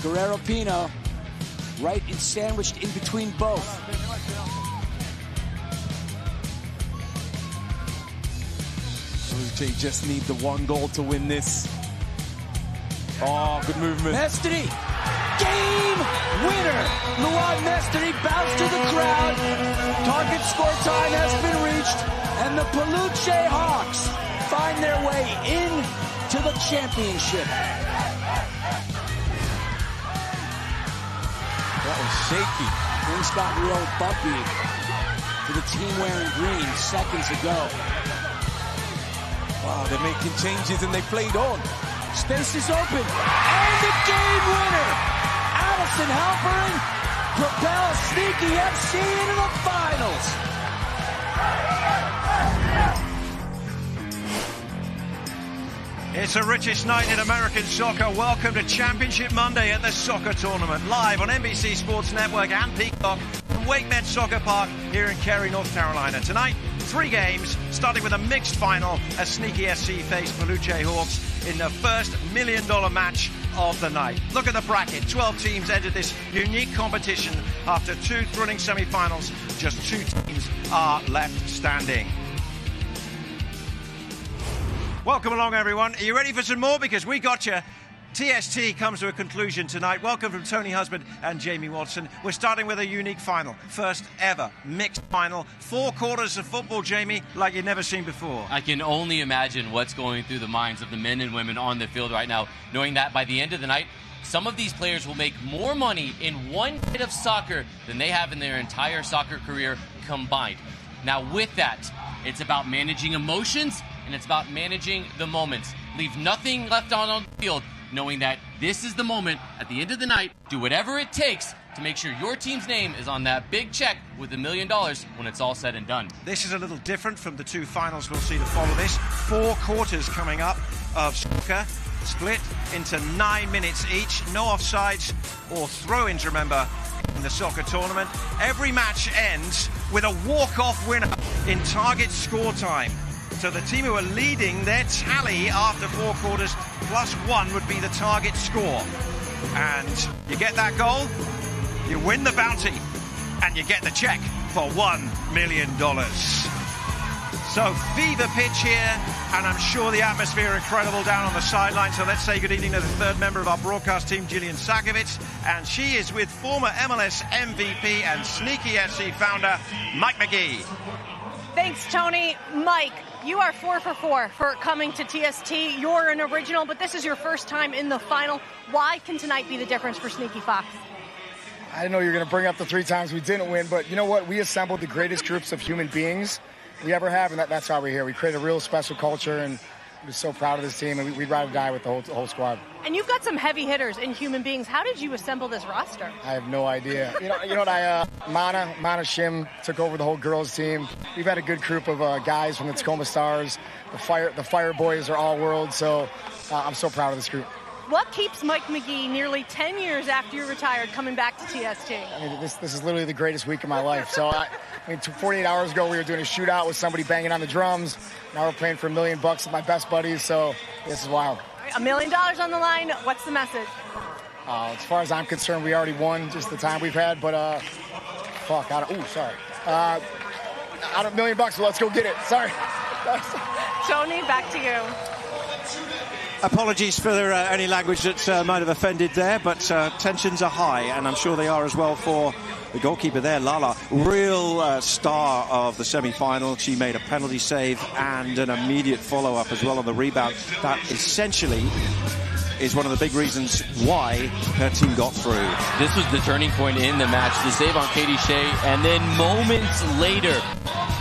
Guerrero Pino, right and sandwiched in between both. Peluche just need the one goal to win this. Oh, good movement. Mestri, game winner. Luan Mestri bounced to the crowd. Target score time has been reached, and the Peluche Hawks find their way into the championship. That was shaky. Things got real bumpy for the team wearing green seconds ago. Wow, they're making changes and they played on. Space is open, and the game winner! Allison Halperin propels Sneaky FC into the finals. It's the richest night in American soccer. Welcome to Championship Monday at the soccer tournament, live on NBC Sports Network and Peacock from WakeMed Soccer Park here in Cary, North Carolina. Tonight, 3 games, starting with a mixed final as Sneaky SC face Peluche Hawks in the first $1 million match of the night. Look at the bracket. 12 teams entered this unique competition. After 2 thrilling semi-finals, just 2 teams are left standing. Welcome along, everyone. Are you ready for some more? Because we got you. TST comes to a conclusion tonight. Welcome from Tony Husband and Jamie Watson. We're starting with a unique final. First ever mixed final. 4 quarters of football, Jamie, like you've never seen before. I can only imagine what's going through the minds of the men and women on the field right now, knowing that by the end of the night, some of these players will make more money in one bit of soccer than they have in their entire soccer career combined. Now, with that, it's about managing emotions and it's about managing the moments. Leave nothing left on the field, knowing that this is the moment at the end of the night. Do whatever it takes to make sure your team's name is on that big check with $1 million when it's all said and done. This is a little different from the 2 finals we'll see to follow this. 4 quarters coming up of soccer, split into 9 minutes each. No offsides or throw-ins, remember, in the soccer tournament. Every match ends with a walk-off winner in target score time. So the team who are leading their tally after 4 quarters +1 would be the target score. And you get that goal, you win the bounty, and you get the check for $1 million. So fever pitch here, and I'm sure the atmosphere incredible down on the sideline. So let's say good evening to the 3rd member of our broadcast team, Gillian Sakovic, and she is with former MLS MVP and Sneaky SC founder, Mike McGee. Thanks, Tony. Mike, you are 4 for 4 for coming to TST. You're an original, but this is your first time in the final. Why can tonight be the difference for Sneaky Fox? I didn't know you were going to bring up the 3 times we didn't win, but you know what? We assembled the greatest groups of human beings we ever have, and that's why we're here. We created a real special culture, and I'm just so proud of this team, and we'd ride or die with the whole squad. And you've got some heavy hitters in human beings. How did you assemble this roster? I have no idea. You know what? Mana Shim took over the whole girls team. We've had a good group of guys from the Tacoma Stars. The Fire Boys are all world, so I'm so proud of this group. What keeps Mike McGee nearly 10 years after you're retired coming back to TST? I mean, this is literally the greatest week of my life. So, 48 hours ago, we were doing a shootout with somebody banging on the drums. Now we're playing for $1 million with my best buddies, so this is wild. $1 million on the line. What's the message? As far as I'm concerned, we already won just the time we've had, but out of $1 million, so let's go get it. Sorry. Tony, back to you. Apologies for any language that might have offended there, but tensions are high, and I'm sure they are as well for the goalkeeper there, Lala. Real star of the semi-final. She made a penalty save and an immediate follow-up as well on the rebound. That essentially is one of the big reasons why her team got through. This was the turning point in the match. The save on Katie Shea, and then moments later,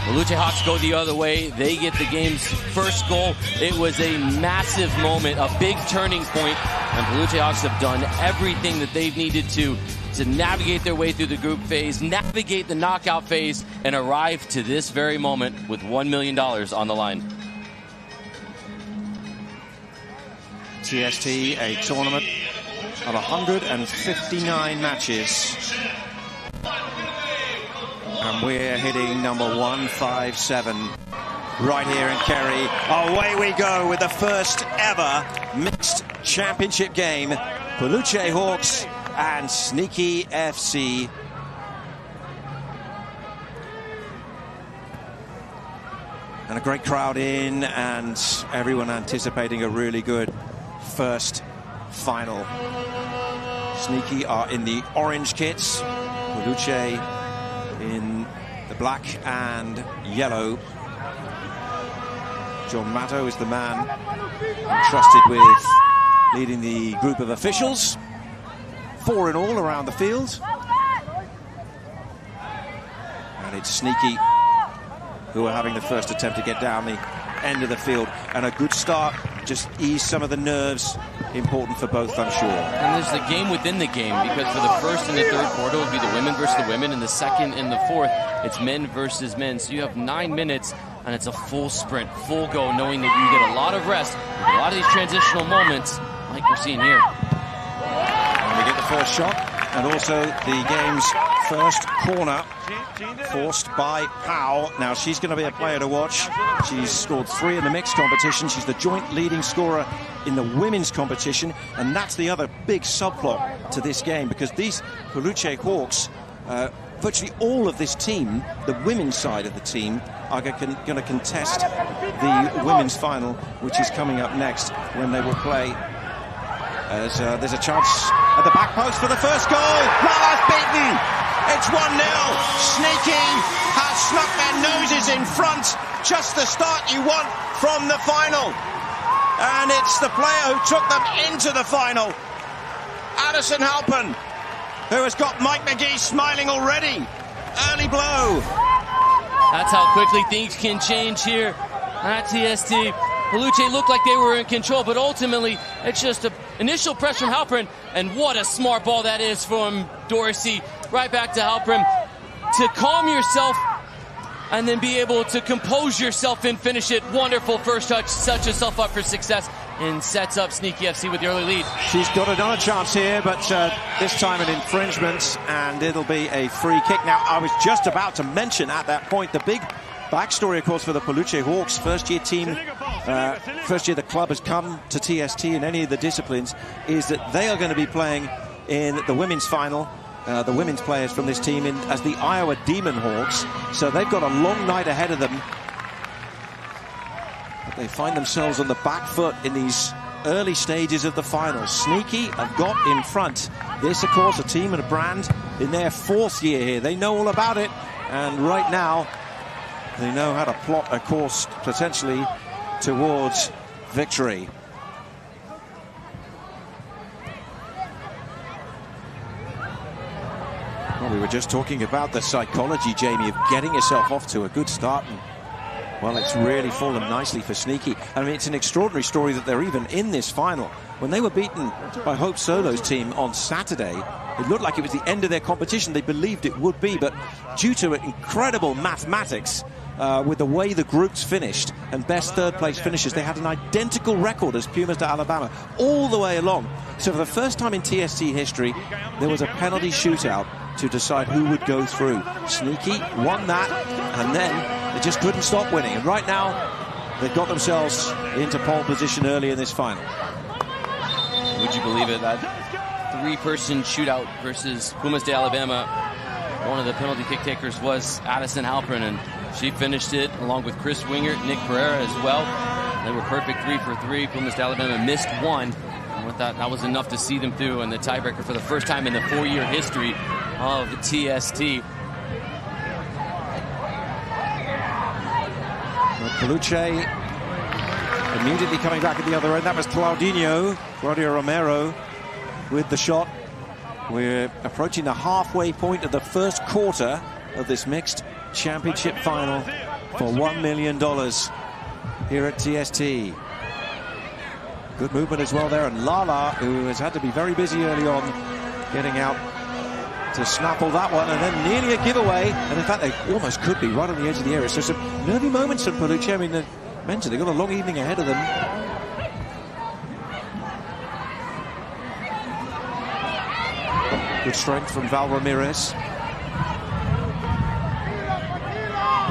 Peluche Hawks go the other way. They get the game's first goal. It was a massive moment, a big turning point, and Peluche Hawks have done everything that they've needed to navigate their way through the group phase, navigate the knockout phase, and arrive to this very moment with $1 million on the line. TST, a tournament of 159 matches. And we're hitting number 157 right here in Cary. Away we go with the first ever mixed championship game. Peluche Hawks and Sneaky FC. And a great crowd in, and everyone anticipating a really good first final. Sneaky are in the orange kits, Peluche in the black and yellow. John Matto is the man entrusted with leading the group of officials. 4 in all around the field. And it's Sneaky who are having the first attempt to get down the end of the field. And a good start, just ease some of the nerves. Important for both, I'm sure. And there's the game within the game, because for the first and the third quarter, it would be the women versus the women, and the second and the fourth, it's men versus men. So you have 9 minutes, and it's a full sprint, full go, knowing that you get a lot of rest, a lot of these transitional moments, like we're seeing here. And we get the first shot, and also the game's first corner, forced by Powell. Now she's going to be a player to watch. She's scored 3 in the mixed competition. She's the joint leading scorer in the women's competition, and that's the other big subplot to this game, because these Peluche Hawks, virtually all of this team, the women's side of the team, are going to contest the women's final, which is coming up next, when they will play. As there's a chance at the back post for the first goal. Lala's beaten. It's 1-0. Sneaky has snuck their noses in front. Just the start you want from the final. And it's the player who took them into the final, Addison Halpern, who has got Mike McGee smiling already. Early blow. That's how quickly things can change here at TST. Peluche looked like they were in control, but ultimately it's just an initial press from Halpern, and what a smart ball that is from Dorsey. Right back to Halpern to calm yourself and then be able to compose yourself and finish it. Wonderful first touch, sets yourself up for success and sets up Sneaky FC with the early lead. She's got another chance here, but this time an infringement, and it'll be a free kick. Now, I was just about to mention at that point the big backstory, of course, for the Peluche Hawks, first-year team, first year the club has come to TST in any of the disciplines, is that they are going to be playing in the women's final. The women's players from this team as the Iowa Demon Hawks, so they've got a long night ahead of them. But they find themselves on the back foot in these early stages of the final. Sneaky have got in front. This, of course, a team and a brand in their 4th year here. They know all about it, and right now they know how to plot a course potentially towards victory. Well, we were just talking about the psychology, Jamie, of getting yourself off to a good start, and well, it's really fallen nicely for Sneaky. I mean, it's an extraordinary story that they're even in this final. When they were beaten by Hope Solo's team on Saturday, it looked like it was the end of their competition. They believed it would be, but due to incredible mathematics, with the way the groups finished and best third-place finishes, they had an identical record as Pumas de Alabama all the way along. So for the first time in TST history, there was a penalty shootout to decide who would go through. Sneaky won that, and then they just couldn't stop winning. And right now, they've got themselves into pole position early in this final. Would you believe it? That 3-person shootout versus Pumas de Alabama. One of the penalty kick takers was Addison Halpern, and she finished it along with Chris Wingert, Nick Pereira as well. They were perfect 3 for 3. Pumas de Alabama missed 1. And with that was enough to see them through, and the tiebreaker for the first time in the 4-year history of the TST. Peluche immediately coming back at the other end. That was Claudio Romero with the shot. We're approaching the halfway point of the first quarter of this mixed championship final for $1 million here at TST. Good movement as well there, and Lala, who has had to be very busy early on, getting out to snaffle that one, and then nearly a giveaway, and in fact they almost could be right on the edge of the area. So some nervy moments from Peluche. I mean, they mentioned they've got a long evening ahead of them. Good strength from Val Ramirez.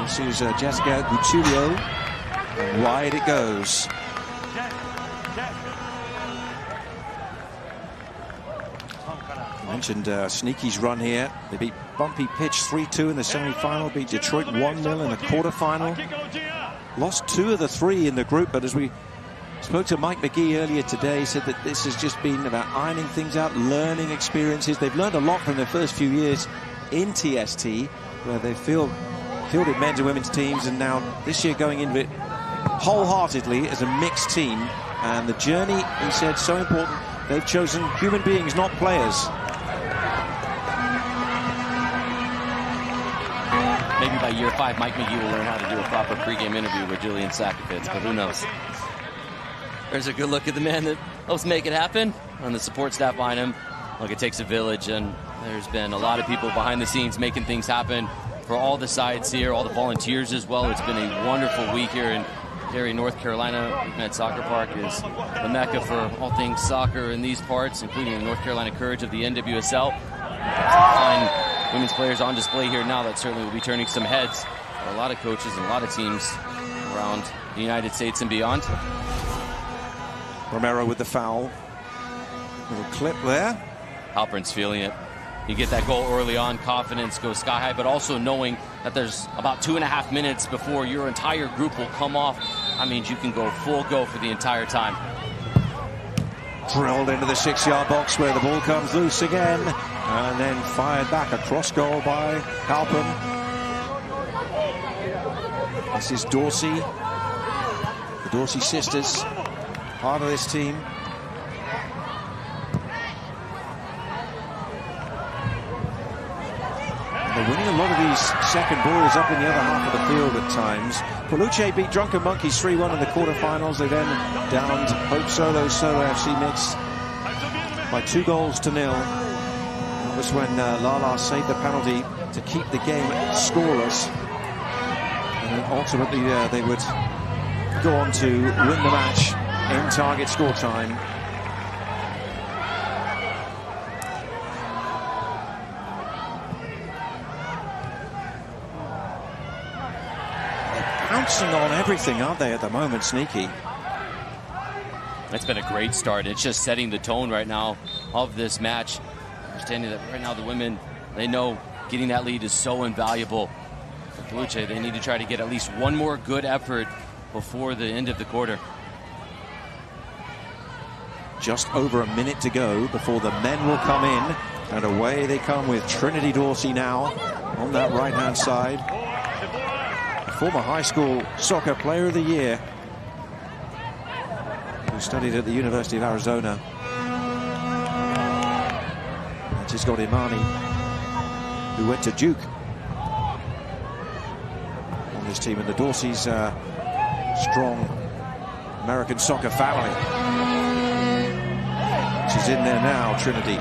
This is Jessica Gutulio. Wide it goes. Mentioned Sneaky's run here. They beat Bumpy Pitch 3-2 in the semi-final, beat Detroit 1-0 in the quarterfinal. Lost 2 of the 3 in the group, but as we spoke to Mike McGee earlier today, he said that this has just been about ironing things out, learning experiences. They've learned a lot from their first few years in TST, where they fielded men's and women's teams, and now this year going into it wholeheartedly as a mixed team. And the journey, he said, so important. They've chosen human beings, not players. Maybe by year 5, Mike McGee will learn how to do a proper pregame interview with Jillian Sakovits, but who knows? There's a good look at the man that helps make it happen and the support staff behind him. Look, it takes a village, and there's been a lot of people behind the scenes making things happen for all the sides here, all the volunteers as well. It's been a wonderful week here in Cary, North Carolina. Met Soccer Park is the mecca for all things soccer in these parts, including the North Carolina Courage of the NWSL. Fine women's players on display here now that certainly will be turning some heads for a lot of coaches and a lot of teams around the United States and beyond. Romero with the foul. Little clip there. Halpern's feeling it. You get that goal early on, confidence goes sky high, but also knowing that there's about 2.5 minutes before your entire group will come off. That means you can go full go for the entire time. Drilled into the 6-yard box where the ball comes loose again, and then fired back. A cross goal by Halpern. This is Dorsey. The Dorsey sisters, part of this team. They're winning a lot of these second balls up in the other half of the field at times. Peluche beat Drunken Monkeys 3-1 in the quarterfinals. They then downed Hope Solo FC Mix by 2-0. That was when Lala saved the penalty to keep the game scoreless. And then ultimately they would go on to win the match in target score time. Bouncing on everything, aren't they, at the moment, Sneaky? It's been a great start. It's just setting the tone right now of this match. Understanding that right now the women, they know getting that lead is so invaluable. For Peluche, they need to try to get at least one more good effort before the end of the quarter. Just over a minute to go before the men will come in. And away they come with Trinity Dorsey now on that right-hand side. Former high school soccer player of the year, who studied at the University of Arizona. And she's got Imani, who went to Duke on this team. And the Dorsey's strong American soccer family. She's in there now, Trinity.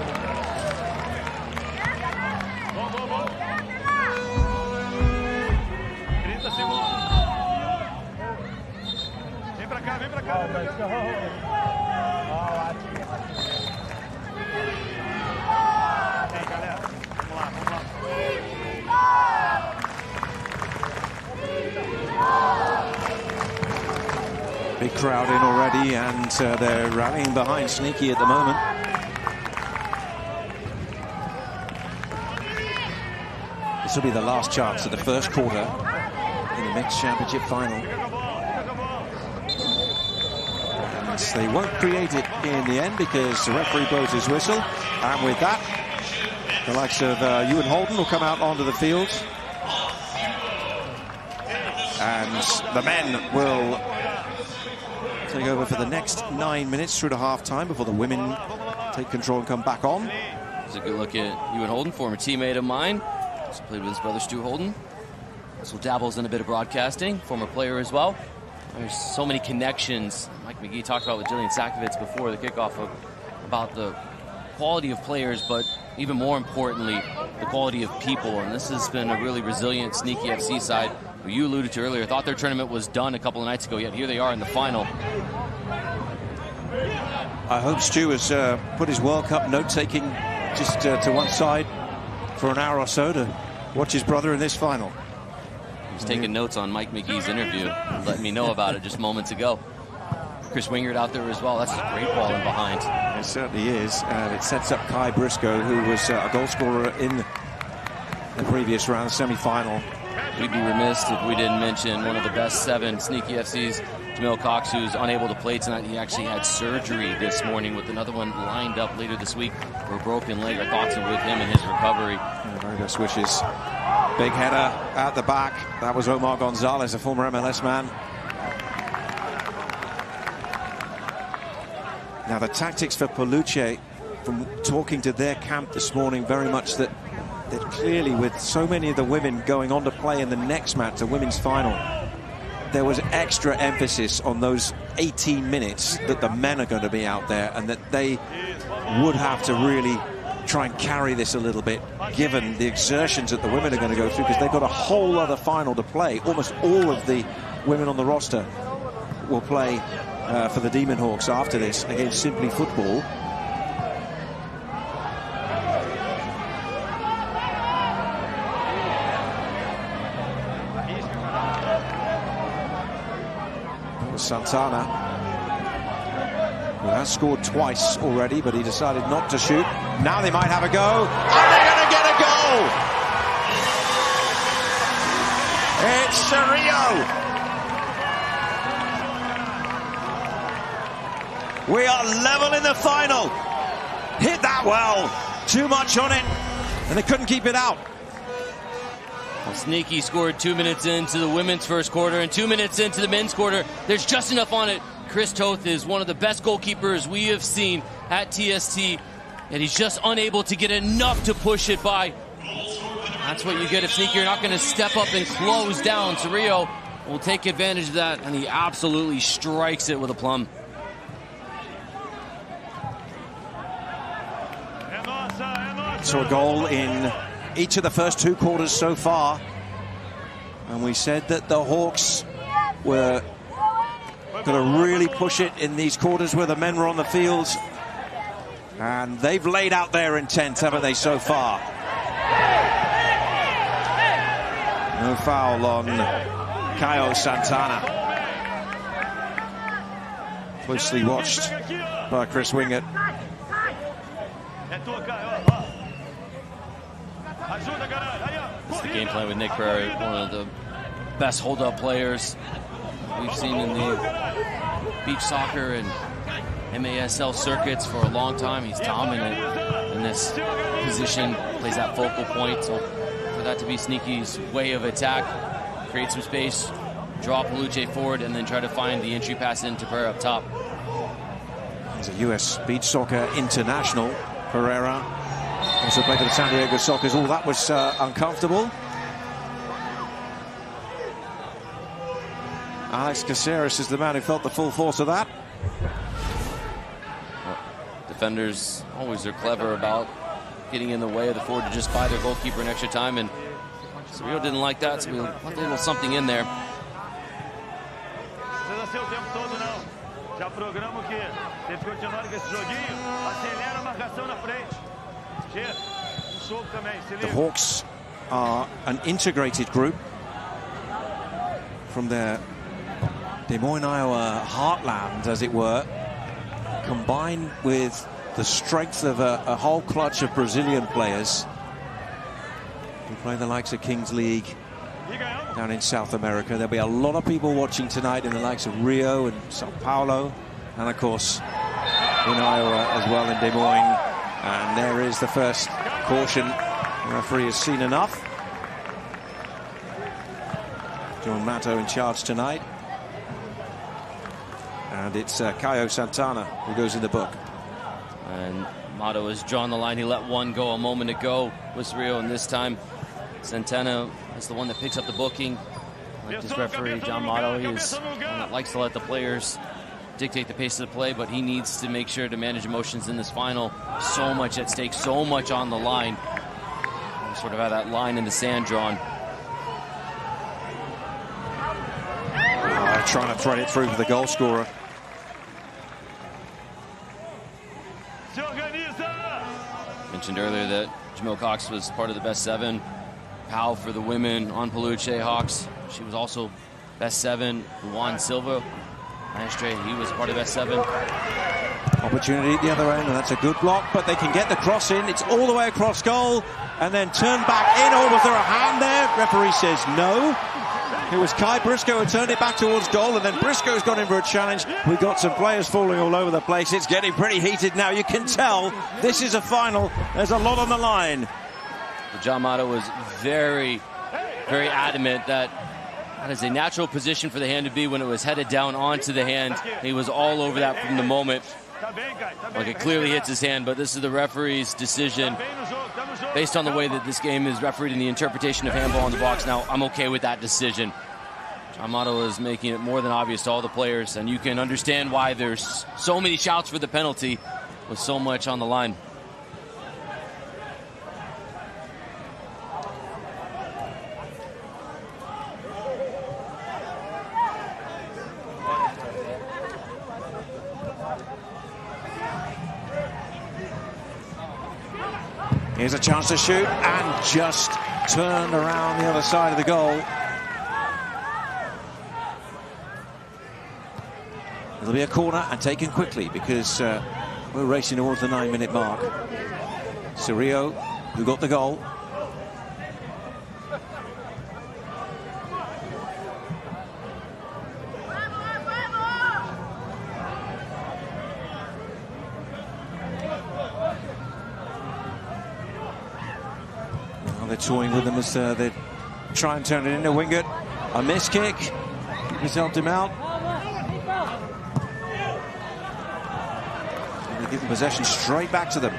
Big crowd in already, and they're rallying behind Sneaky at the moment. This will be the last chance of the first quarter in the mixed championship final. And they won't create it in the end because the referee blows his whistle. And with that, the likes of Ewan Holden will come out onto the field. And the men will take over for the next 9 minutes through to half-time before the women take control and come back on. It's a good look at Ewan Holden, former teammate of mine. Also played with his brother Stu Holden. Also dabbles in a bit of broadcasting, former player as well. There's so many connections. Mike McGee talked about with Jillian Sakovits before the kickoff about the quality of players, but even more importantly, the quality of people. And this has been a really resilient, sneaky FC side, who you alluded to earlier. Thought their tournament was done a couple of nights ago, yet here they are in the final. I hope Stu has put his World Cup note-taking just to one side for an hour or so to watch his brother in this final. He was taking notes on Mike McGee's interview, letting me know about it just moments ago. Chris Wingert out there as well. That's a great ball in behind. It certainly is, and it sets up Kai Briscoe, who was a goal scorer in the previous round, semi-final. We'd be remiss if we didn't mention one of the best 7 Sneaky FC's, Jamil Cox, who's unable to play tonight. He actually had surgery this morning with another one lined up later this week for a broken leg. Our thoughts are with him and his recovery. Very best wishes. Big header out the back. That was Omar Gonzalez, a former MLS man. Now the tactics for Peluche, from talking to their camp this morning, very much that clearly with so many of the women going on to play in the next match, the women's final, there was extra emphasis on those 18 minutes that the men are going to be out there, and that they would have to really try and carry this a little bit, given the exertions that the women are going to go through, because they've got a whole other final to play. Almost all of the women on the roster will play for the Demon Hawks after this against Simply Football. Santana, who has scored twice already, but he decided not to shoot. Now they might have a go, and they're going to get a goal! It's Cerrillo! We are level in the final. Hit that well. Too much on it, and they couldn't keep it out. Well, Sneaky scored 2 minutes into the women's first quarter and 2 minutes into the men's quarter. There's just enough on it. Chris Toth is one of the best goalkeepers we have seen at TST, and he's just unable to get enough to push it by. That's what you get if Sneaky are not going to step up and close down. Cerrillo will take advantage of that, and he absolutely strikes it with a plum. So a goal in each of the first 2 quarters so far, and we said that the Hawks were going to really push it in these quarters where the men were on the field, and they've laid out their intent, haven't they, so far? No foul on Caio Santana. Closely watched by Chris Wingert. It's the game plan with Nick Prairie, one of the best hold-up players we've seen in the beach soccer and MASL circuits for a long time. He's dominant in this position, plays that focal point. So for that to be Sneaky's way of attack, create some space, draw Peluche forward, and then try to find the entry pass into Pereira up top. He's a US beach soccer international, Pereira. Also played for the San Diego Sockers. Oh, that was uncomfortable. Alex Caceres is the man who felt the full force of that. Well, defenders always are clever about getting in the way of the forward to just buy their goalkeeper an extra time, and Cerrillo didn't like that, so we left a little something in there. The Hawks are an integrated group from their Des Moines, Iowa heartland, as it were, combined with the strength of a whole clutch of Brazilian players who play the likes of Kings League down in South America. There'll be a lot of people watching tonight in the likes of Rio and Sao Paulo, and of course in Iowa as well, in Des Moines. And there is the first caution. The referee has seen enough. John Matto in charge tonight. And it's Caio Santana who goes in the book. And Matto has drawn the line. He let one go a moment ago with Cerrillo, and this time Santana is the one that picks up the booking. Like this referee, John Matto, he is one that likes to let the players dictate the pace of the play, but he needs to make sure to manage emotions in this final. So much at stake, so much on the line. We sort of have that line in the sand drawn. Trying to thread it through for the goal scorer. Mentioned earlier that Jamil Cox was part of the best 7. Pal for the women on Peluche Hawks. She was also best 7. Juan Silva Maestre, he was part of S7. Opportunity at the other end, and that's a good block, but they can get the cross in. It's all the way across goal, and then turn back in. Oh, was there a hand there? Referee says no. It was Kai Briscoe who turned it back towards goal, and then Briscoe's gone in for a challenge. We've got some players falling all over the place. It's getting pretty heated now. You can tell this is a final. There's a lot on the line. John Motto was very, very adamant that that is a natural position for the hand to be when it was headed down onto the hand. He was all over that from the moment. Like, it clearly hits his hand, but this is the referee's decision based on the way that this game is refereed and the interpretation of handball in the box. Now, I'm okay with that decision. John Motto is making it more than obvious to all the players, and you can understand why there's so many shouts for the penalty with so much on the line. Here's a chance to shoot, and just turned around the other side of the goal. It'll be a corner and taken quickly because we're racing towards the 9-minute mark. Cerrillo, who got the goal. They're toying with them as they try and turn it into Wingert. A miss kick. He's helped him out. And they give the possession straight back to them.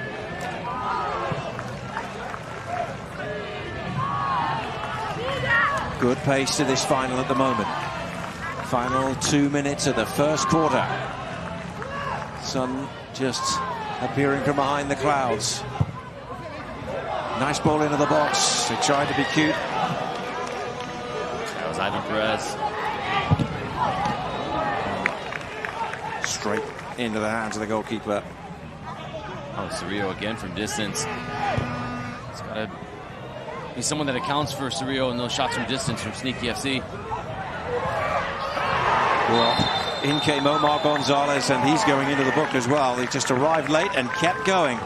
Good pace to this final at the moment. Final 2 minutes of the first quarter. Sun just appearing from behind the clouds. Nice ball into the box. They tried to be cute. That was Ivan Perez. Straight into the hands of the goalkeeper. Oh, Cerrillo again from distance. It's got to be someone that accounts for Cerrillo in those shots from distance from Sneaky FC. Well, in came Omar Gonzalez, and he's going into the book as well. He just arrived late and kept going.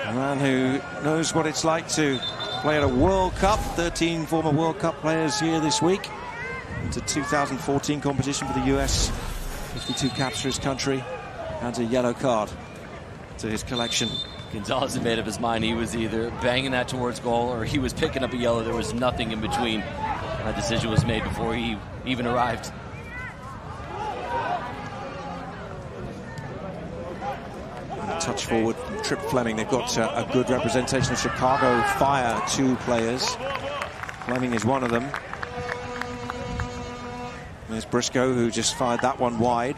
A man who knows what it's like to play at a World Cup. 13 former World Cup players here this week. It's a 2014 competition for the US. 52 caps for his country. And a yellow card to his collection. Gonzalez had made up his mind. He was either banging that towards goal or he was picking up a yellow. There was nothing in between. That decision was made before he even arrived. Touch forward from Trip Fleming. They've got a good representation of Chicago Fire, 2 players. Fleming is one of them. There's Briscoe, who just fired that one wide.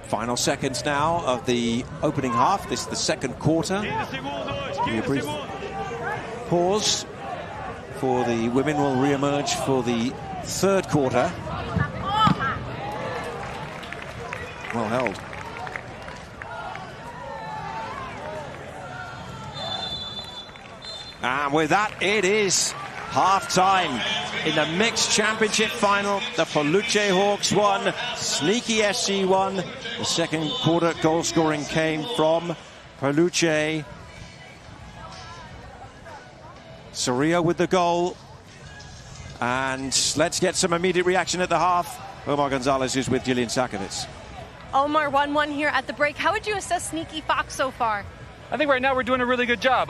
Final seconds now of the opening half. This is the second quarter. Give you a brief pause for the women. Will re-emerge for the third quarter. Well held. And with that, it is half-time in the mixed championship final. The Peluche Hawks won, Sneaky SC won. The second quarter goal scoring came from Peluche. Cerrillo with the goal. And let's get some immediate reaction at the half. Omar Gonzalez is with Jillian Sakovitz. Omar, 1-1 here at the break. How would you assess Sneaky Fox so far? I think right now we're doing a really good job.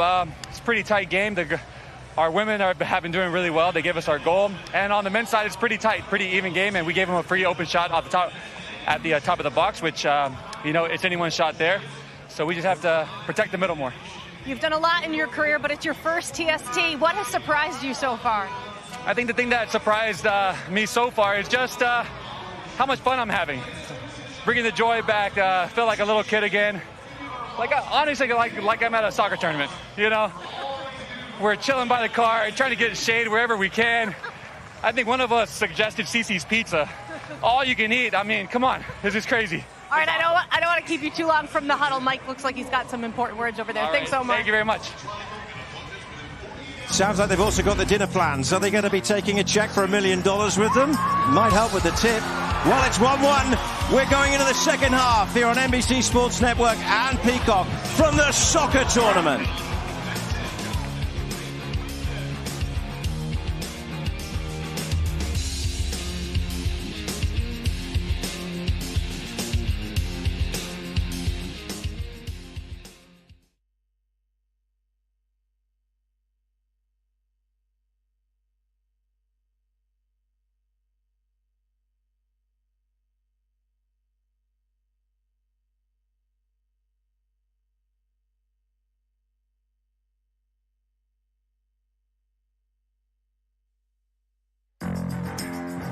It's a pretty tight game. Our women have been doing really well. They gave us our goal. And on the men's side, it's pretty tight, pretty even game. And we gave them a free open shot off the top, at the top of the box, which, it's anyone's shot there. So we just have to protect the middle more. You've done a lot in your career, but it's your first TST. What has surprised you so far? I think the thing that surprised me so far is just how much fun I'm having. Bringing the joy back, feel like a little kid again. Honestly, like I'm at a soccer tournament, We're chilling by the car, trying to get shade wherever we can. I think one of us suggested Cece's Pizza. All you can eat. I mean, come on, this is crazy. All right, I don't want to keep you too long from the huddle. Mike looks like he's got some important words over there. Thanks so much. Thank you very much. Sounds like they've also got the dinner plans. Are they going to be taking a check for $1 million with them? Might help with the tip. Well, it's 1-1. We're going into the second half here on NBC Sports Network and Peacock from the soccer tournament.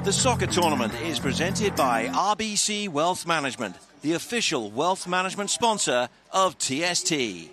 The soccer tournament is presented by RBC Wealth Management, the official wealth management sponsor of TST.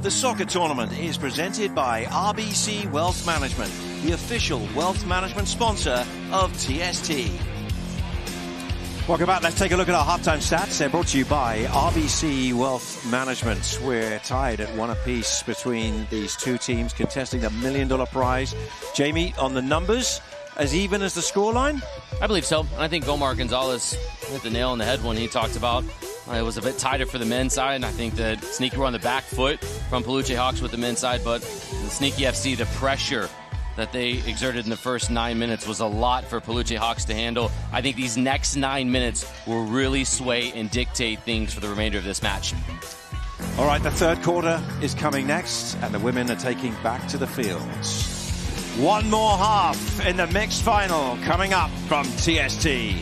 The soccer tournament is presented by RBC Wealth Management, the official wealth management sponsor of TST. Welcome back. Let's take a look at our halftime stats. They're brought to you by RBC Wealth Management. We're tied at 1 apiece between these two teams contesting the $1 million prize. Jamie, on the numbers, as even as the scoreline? I believe so. I think Gomar Gonzalez hit the nail on the head when he talked about it was a bit tighter for the men's side, and I think that Sneaky were on the back foot from Peluche Hawks with the men's side, but the Sneaky FC, the pressure that they exerted in the first 9 minutes was a lot for Peluche Hawks to handle. I think these next 9 minutes will really sway and dictate things for the remainder of this match. All right, the third quarter is coming next, and the women are taking back to the fields. One more half in the mixed final coming up from TST.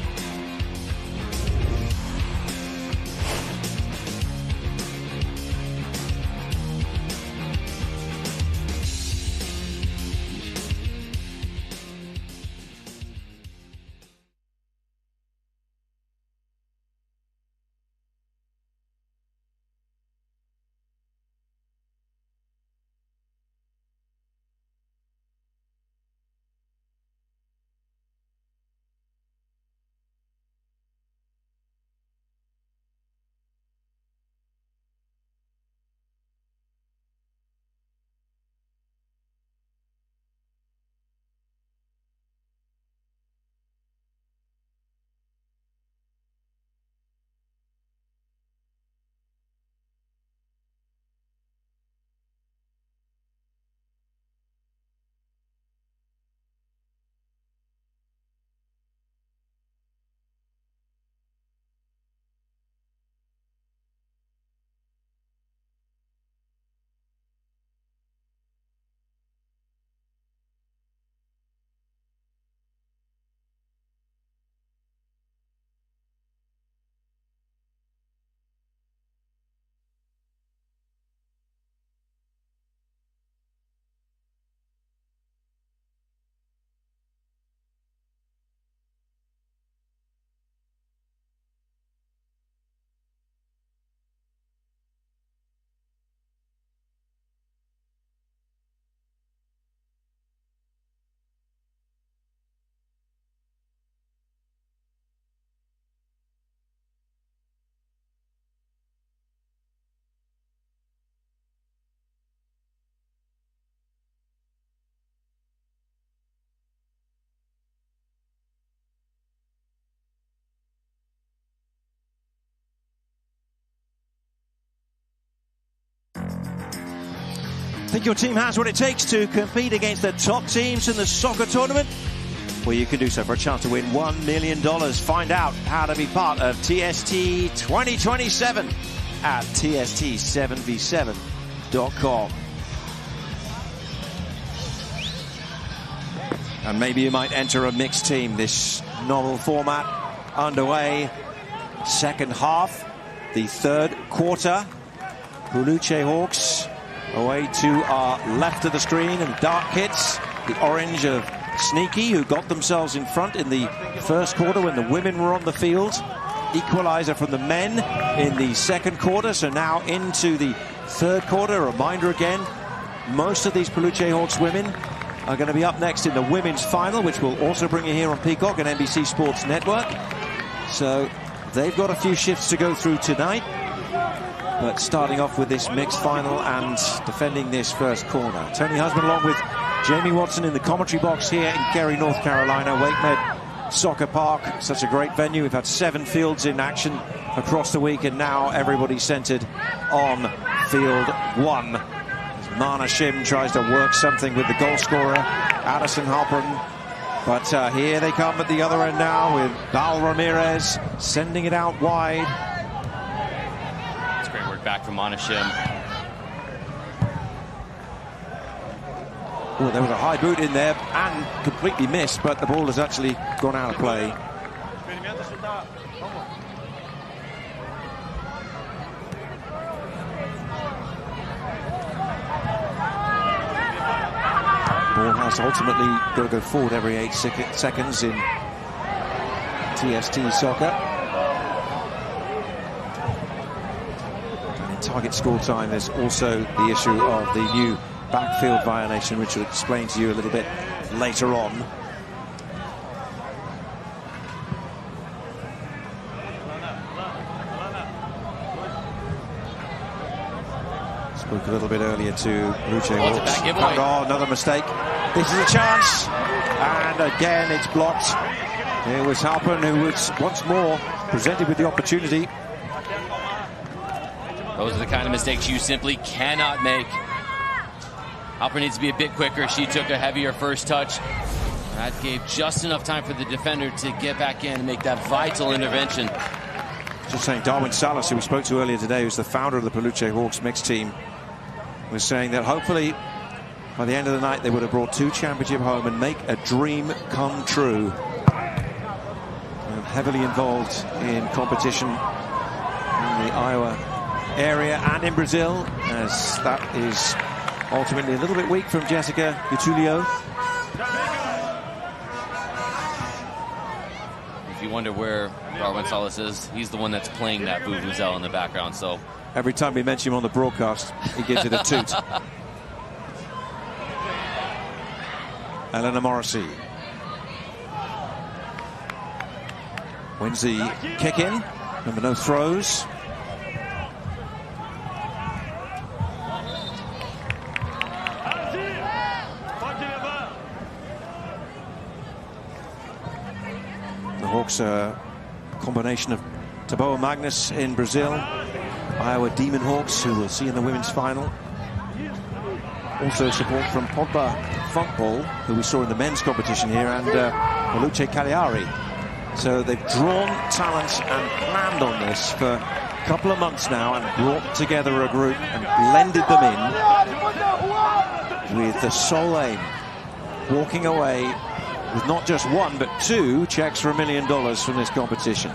Think your team has what it takes to compete against the top teams in the soccer tournament? Well, you can do so for a chance to win $1 million. Find out how to be part of TST 2027 at TST7v7.com. And maybe you might enter a mixed team. This novel format underway. Second half, the third quarter. Peluche Hawks away to our left of the screen, and dark kits, the orange of Sneaky, who got themselves in front in the first quarter when the women were on the field. Equalizer from the men in the second quarter, so now into the third quarter. A reminder again, most of these Peluche Hawks women are going to be up next in the women's final, which we'll also bring you here on Peacock and NBC Sports Network. So they've got a few shifts to go through tonight. But starting off with this mixed final and defending this first corner. Tony Husband along with Jamie Watson in the commentary box here in Cary, North Carolina. Wakemed Soccer Park, such a great venue. We've had 7 fields in action across the week, and now everybody's centered on field 1. As Mana Shim tries to work something with the goal scorer, Addison Halpern. But here they come at the other end now with Val Ramirez sending it out wide. Great work back from Mana Shim. Oh, there was a high boot in there and completely missed, but the ball has actually gone out of play. Ball has ultimately got to go forward every 8 seconds in TST soccer. Target score time, there's also the issue of the new backfield violation, which will explain to you a little bit later on. Spoke a little bit earlier to Peluche Hawks. Oh, another mistake. This is a chance, and again it's blocked. It was Halpern who was once more presented with the opportunity. Those are the kind of mistakes you simply cannot make. Halpern needs to be a bit quicker. She took a heavier first touch. That gave just enough time for the defender to get back in and make that vital intervention. Just saying, Darwin Salas, who we spoke to earlier today, who's the founder of the Peluche Hawks mixed team, was saying that hopefully by the end of the night they would have brought 2 championships home and make a dream come true. They're heavily involved in competition in the Iowa area and in Brazil, as that is ultimately a little bit weak from Jessica Gutulio. If you wonder where Darwin Salas is, he's the one that's playing that vuvuzela in the background. So every time we mention him on the broadcast, he gives it a toot. Eleanor Morrissey wins the kick in. Remember, no throws. The Hawks are a combination of Taboa Magnus in Brazil, Iowa Demon Hawks, who we'll see in the women's final. Also support from Pogba Funkball, who we saw in the men's competition here, and Peluche Cagliari. So they've drawn talent and planned on this for a couple of months now and brought together a group and blended them in with the sole aim, walking away with not just 1 but 2 checks for $1 million from this competition.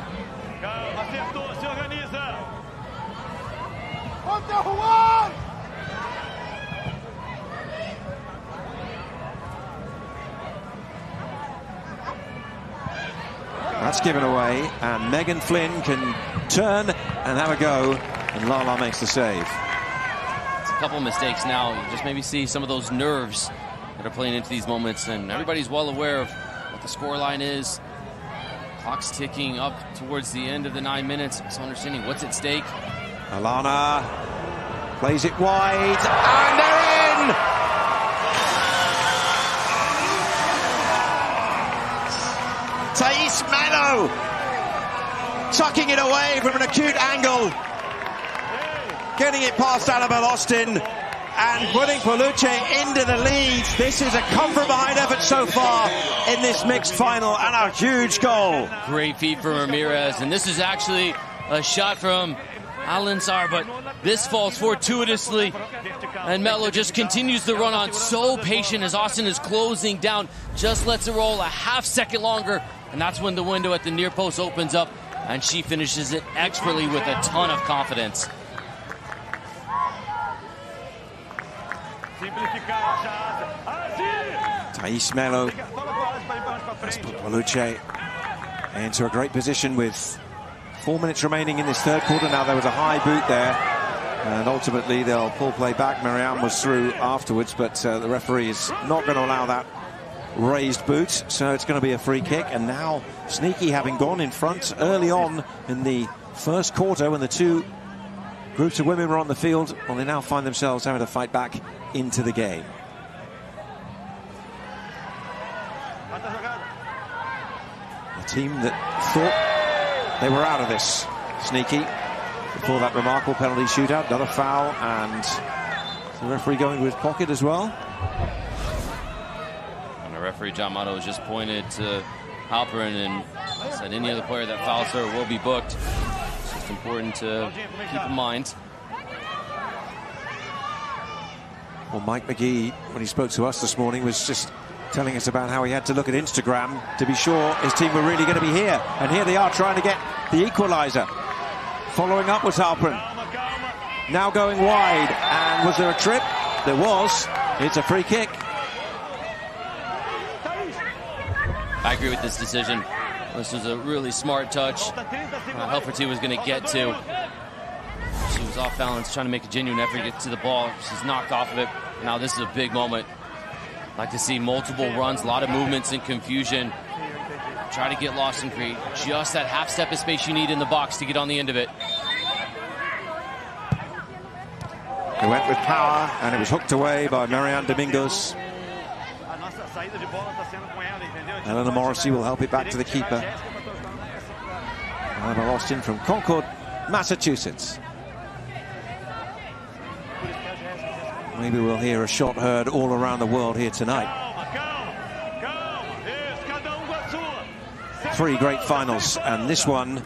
That's given away, and Megan Flynn can turn and have a go, and Lala makes the save. It's a couple of mistakes now. You just maybe see some of those nerves that are playing into these moments, and everybody's well aware of what the scoreline is. Clock's ticking up towards the end of the 9 minutes, so understanding what's at stake. Alana plays it wide, and they're in! Thais Mano tucking it away from an acute angle, getting it past Annabelle Austin, and putting Peluche into the lead. This is a come-from-behind effort so far in this mixed final, and a huge goal. Great feat from Ramirez, and this is actually a shot from Al-Ansar, but this falls fortuitously, and Melo just continues the run on, so patient as Austin is closing down, just lets it roll a half second longer, and that's when the window at the near post opens up, and she finishes it expertly with a ton of confidence. Thais Melo has put Peluche into a great position with 4 minutes remaining in this third quarter. Now there was a high boot there, and ultimately they'll pull play back. Marianne was through afterwards, but the referee is not going to allow that raised boot, so it's going to be a free kick. And now Sneaky, having gone in front early on in the first quarter when the two groups of women were on the field, well, they now find themselves having to fight back into the game. A team that thought they were out of this, Sneaky, before that remarkable penalty shootout. Another foul, and the referee going to his pocket as well. And the referee, John Motto, has just pointed to Halperin and said any other player that fouls her will be booked. It's just important to keep in mind. Well, Mike McGee, when he spoke to us this morning, was just telling us about how he had to look at Instagram to be sure his team were really going to be here. And here they are trying to get the equaliser. Following up was Halperin. Now going wide. And was there a trip? There was. It's a free kick. I agree with this decision. This was a really smart touch. Helferty was going to get to. She was off balance, trying to make a genuine effort to get to the ball. She's knocked off of it. Now this is a big moment. I'd like to see multiple runs, a lot of movements and confusion. Try to get lost and create just that half step of space you need in the box to get on the end of it. He went with power, and it was hooked away by Marianne Domingos. Eleanor Morrissey will help it back to the keeper. Eleanor Austin from Concord, Massachusetts. Maybe we'll hear a shot heard all around the world here tonight. 3 great finals, and this one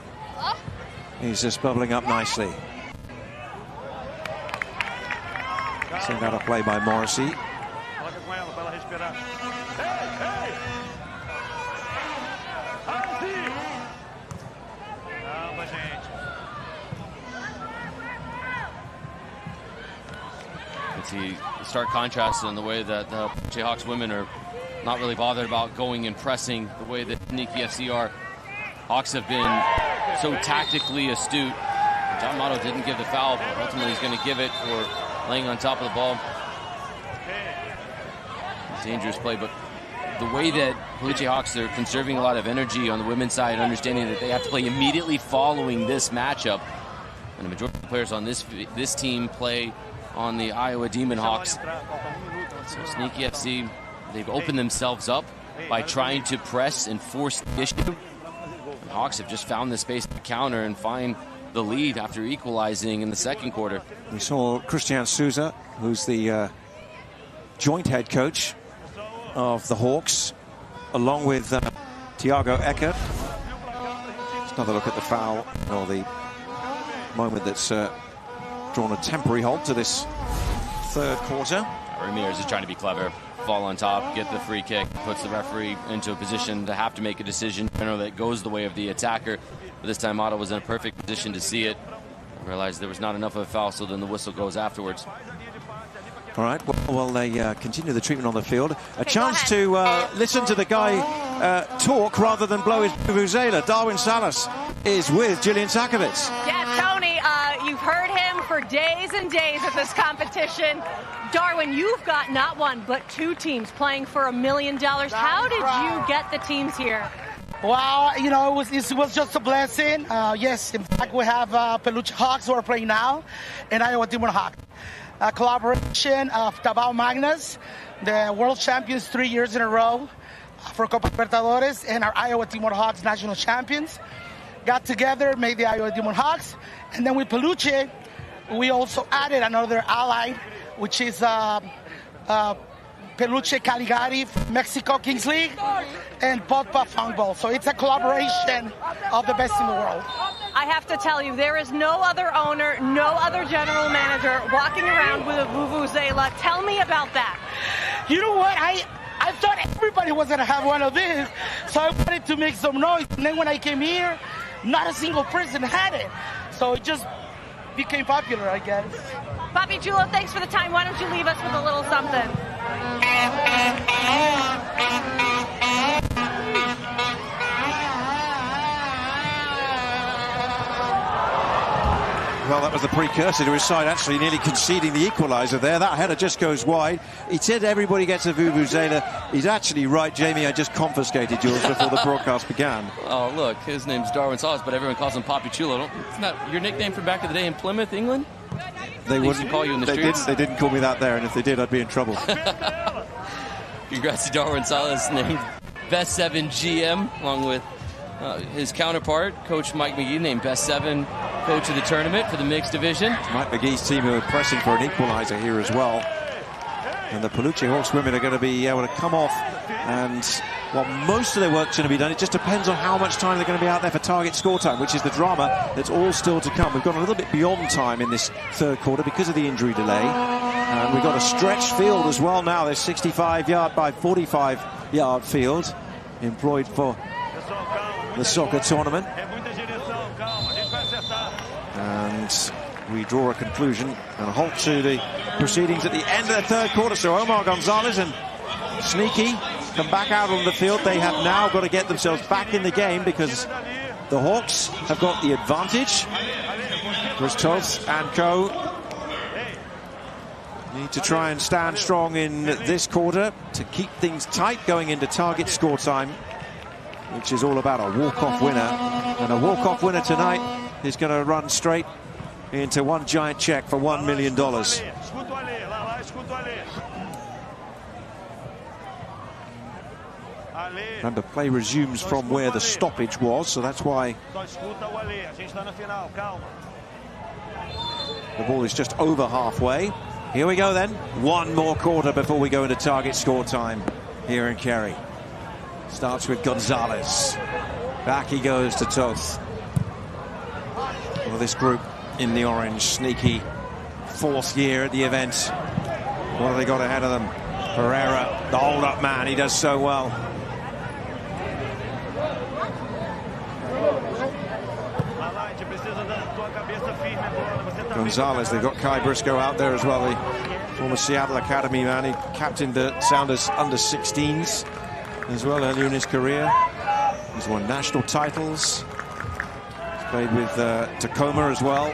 is just bubbling up nicely. Sent out a play by Morrissey. See the stark contrast in the way that the Jayhawks women are not really bothered about going and pressing the way that Sneaky FC are. Hawks have been so tactically astute. John Motto didn't give the foul, but ultimately he's going to give it for laying on top of the ball. Dangerous play, but the way that Peluche Hawks are conserving a lot of energy on the women's side, understanding that they have to play immediately following this matchup, and the majority of the players on this team play on the Iowa Demon Hawks. So Sneaky FC, they've opened themselves up by trying to press and force the issue. And Hawks have just found the space to counter and find the lead after equalizing in the second quarter. We saw Christian Souza, who's the joint head coach of the Hawks, along with Tiago Eckert. Let's another look at the foul, or the moment that's drawn a temporary halt to this third quarter. Ramirez is trying to be clever, fall on top, get the free kick, puts the referee into a position to have to make a decision that goes the way of the attacker. But this time Otto was in a perfect position to see it. I realized there was not enough of a foul, so then the whistle goes afterwards. All right, well they continue the treatment on the field. A chance to listen to the guy talk rather than blow his vuvuzela. Darwin Salas is with Jillian Sakovits. Yeah, Tony, you've heard him for days and days at this competition. Darwin, you've got not one, but 2 teams playing for $1 million. How did you get the teams here? Well, you know, it was just a blessing. Yes, in fact, we have Peluche Hawks who are playing now, and Iowa Demon Hawks. A collaboration of Tabao Magnus, the world champions 3 years in a row for Copa Libertadores, and our Iowa Demon Hawks national champions. Got together, made the Iowa Demon Hawks, and then with Peluche, we also added another ally which is Peluche Caligari, Mexico Kings League, and Podpa Fangball. So it's a collaboration of the best in the world. I have to tell you, there is no other owner, no other general manager walking around with a vuvuzela. Tell me about that. You know what? I thought everybody was going to have one of these, so I wanted to make some noise. And then when I came here, not a single person had it. So it just became popular, I guess. Papi Chulo, thanks for the time. Why don't you leave us with a little something? Well, that was the precursor to his side actually nearly conceding the equaliser there. That header just goes wide. He said everybody gets a vuvuzela. He's actually right, Jamie. I just confiscated yours before the broadcast began. Oh, look, his name's Darwin Salas, but everyone calls him Papi Chulo. It's not your nickname from back in the day in Plymouth, England? They wouldn't call you in the streets. They didn't call me that there, and if they did, I'd be in trouble. Congrats to Darwin Salas, named Best 7 GM, along with his counterpart, Coach Mike McGee, named Best 7 Coach of the tournament for the mixed division. Mike McGee's team who are pressing for an equaliser here as well. And the Peluche Hawks women are going to be able to come off, and well, most of their work's going to be done. It just depends on how much time they're going to be out there for target score time, which is the drama that's all still to come. We've gone a little bit beyond time in this third quarter because of the injury delay. And we've got a stretched field as well now. There's 65-yard by 45-yard field employed for the soccer tournament. And we draw a conclusion and a halt to the proceedings at the end of the third quarter. So Omar Gonzalez and Sneaky come back out on the field. They have now got to get themselves back in the game because the Hawks have got the advantage. Christos and co need to try and stand strong in this quarter to keep things tight going into target score time, which is all about a walk-off winner. And a walk-off winner tonight is going to run straight into one giant check for $1 million. Remember, play resumes from where the stoppage was, so that's why the ball is just over halfway. Here we go then. One more quarter before we go into target score time here in Kerry. Starts with Gonzalez. Back he goes to Toth. Well, this group in the orange, Sneaky, fourth year at the event. What have they got ahead of them? Pereira, the hold-up man, he does so well. Gonzalez, they've got Kai Briscoe out there as well, the former Seattle Academy man. He captained the Sounders under-16s as well earlier in his career. He's won national titles. He's played with Tacoma as well.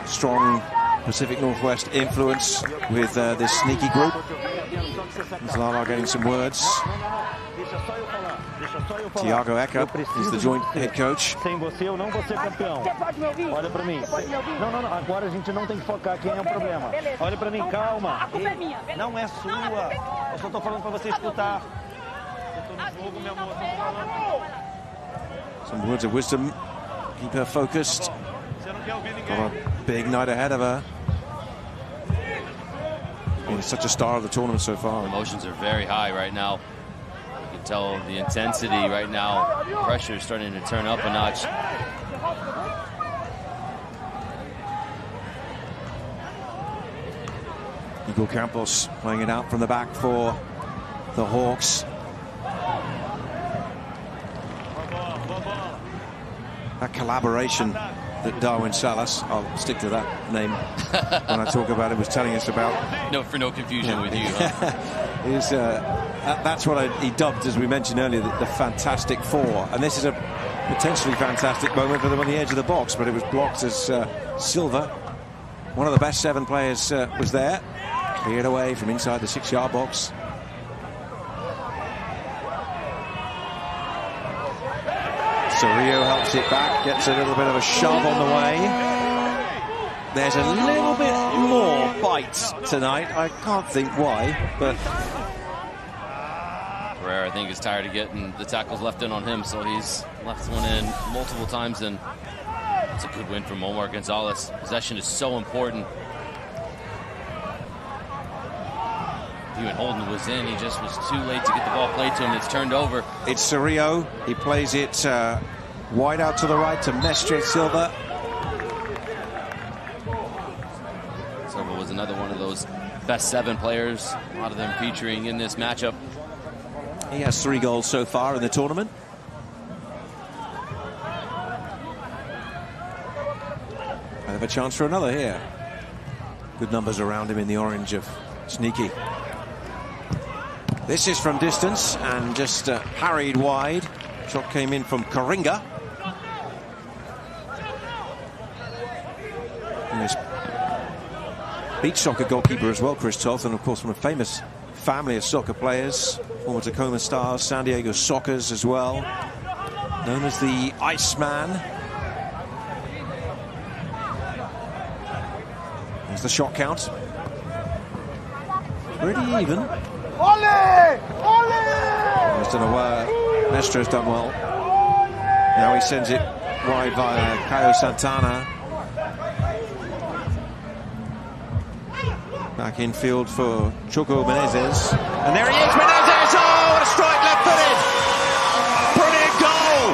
Strong Pacific Northwest influence with this Sneaky group. There's Lala getting some words. Tiago Ecker is the joint head coach. Sem você eu não vou ser campeão. Olha para mim. Não, agora a gente não tem que focar quem é o problema. Olha para mim, calma. Não é sua. Eu só tô falando para você escutar. Eu tô no jogo, meu amor, tô falando. Some words of wisdom. Keep her focused. Got a big night ahead of her. Been such a star of the tournament so far. Emotions are very high right now. Tell the intensity right now. Pressure is starting to turn up a notch. Igor Campos playing it out from the back for the Hawks. That collaboration that Darwin Salas, I'll stick to that name when I talk about it, was telling us about. No, for no confusion with you. Huh? That's what he dubbed, as we mentioned earlier, the Fantastic Four. And this is a potentially fantastic moment for them on the edge of the box, but it was blocked as Silva, one of the best 7 players, was there. Cleared away from inside the 6-yard box. Cerrillo helps it back, gets a little bit of a shove on the way. There's a little bit more bite tonight. I can't think why, but Pereira, I think, is tired of getting the tackles left in on him, so he's left one in multiple times, and it's a good win from Omar Gonzalez. Possession is so important. Even Holden was in. He just was too late to get the ball played to him. It's turned over. It's Cerrillo. He plays it wide out to the right to Mestre Silva. Silva was another one of those best 7 players. A lot of them featuring in this matchup. He has 3 goals so far in the tournament. I have a chance for another here. Good numbers around him in the orange of Sneaky. This is from distance and just parried wide. Shot came in from Coringa. Beach soccer goalkeeper as well, Christoph, and of course from a famous family of soccer players, former Tacoma Stars, San Diego Sockers as well, known as the Iceman. There's the shot count. Pretty even. Ole! Ole! I don't know where Mestro's done well. Now he sends it wide via Caio Santana. Back in field for Choco Menezes. And there he is, Menezes! Oh, what a strike, left-footed! Brilliant goal!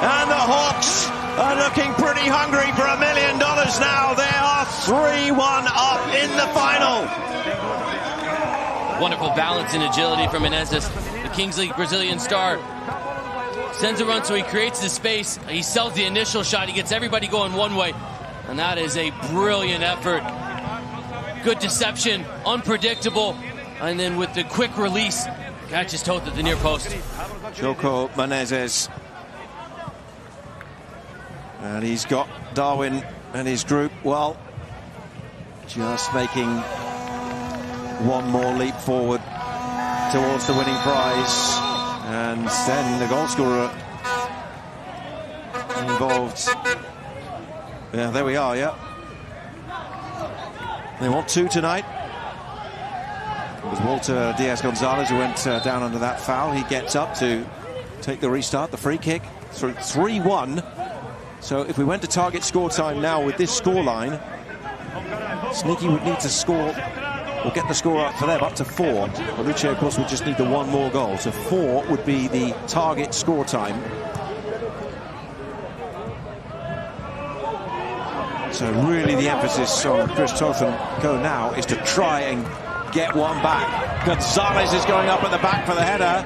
And the Hawks are looking pretty hungry for $1 million now. They are 3-1 up in the final. Wonderful balance and agility from Menezes. The Kings League Brazilian star sends a run, so he creates the space. He sells the initial shot. He gets everybody going one way. And that is a brilliant effort. Good deception, unpredictable. And then with the quick release, catches Toth at the near post. Choco Menezes. And he's got Darwin and his group, well, just making one more leap forward towards the winning prize. And then the goal scorer involved. Yeah, there we are, yeah. They want 2 tonight. It was Walter Diaz-Gonzalez who went down under that foul. He gets up to take the restart, the free kick, through 3-1. So if we went to target score time now with this scoreline, Sneaky would need to score, or get the score up for them, up to 4. Peluche, of course, would just need the 1 more goal. So 4 would be the target score time. So really the emphasis on Chris Toth and Co now is to try and get one back. Gonzalez is going up at the back for the header.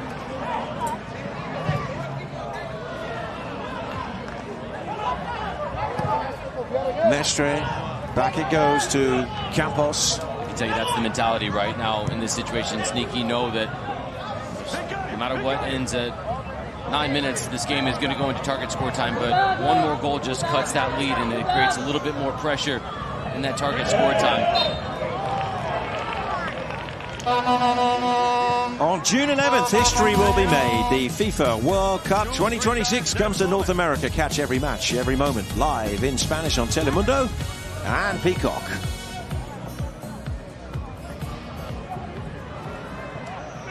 Mestre, back it goes to Campos. I can tell you that's the mentality right now in this situation. Sneaky know that no matter what ends at 9 minutes, this game is going to go into target score time, but 1 more goal just cuts that lead and it creates a little bit more pressure in that target score time. On June 11th, history will be made. The FIFA World Cup 2026 comes to North America. Catch every match, every moment, live in Spanish on Telemundo and Peacock.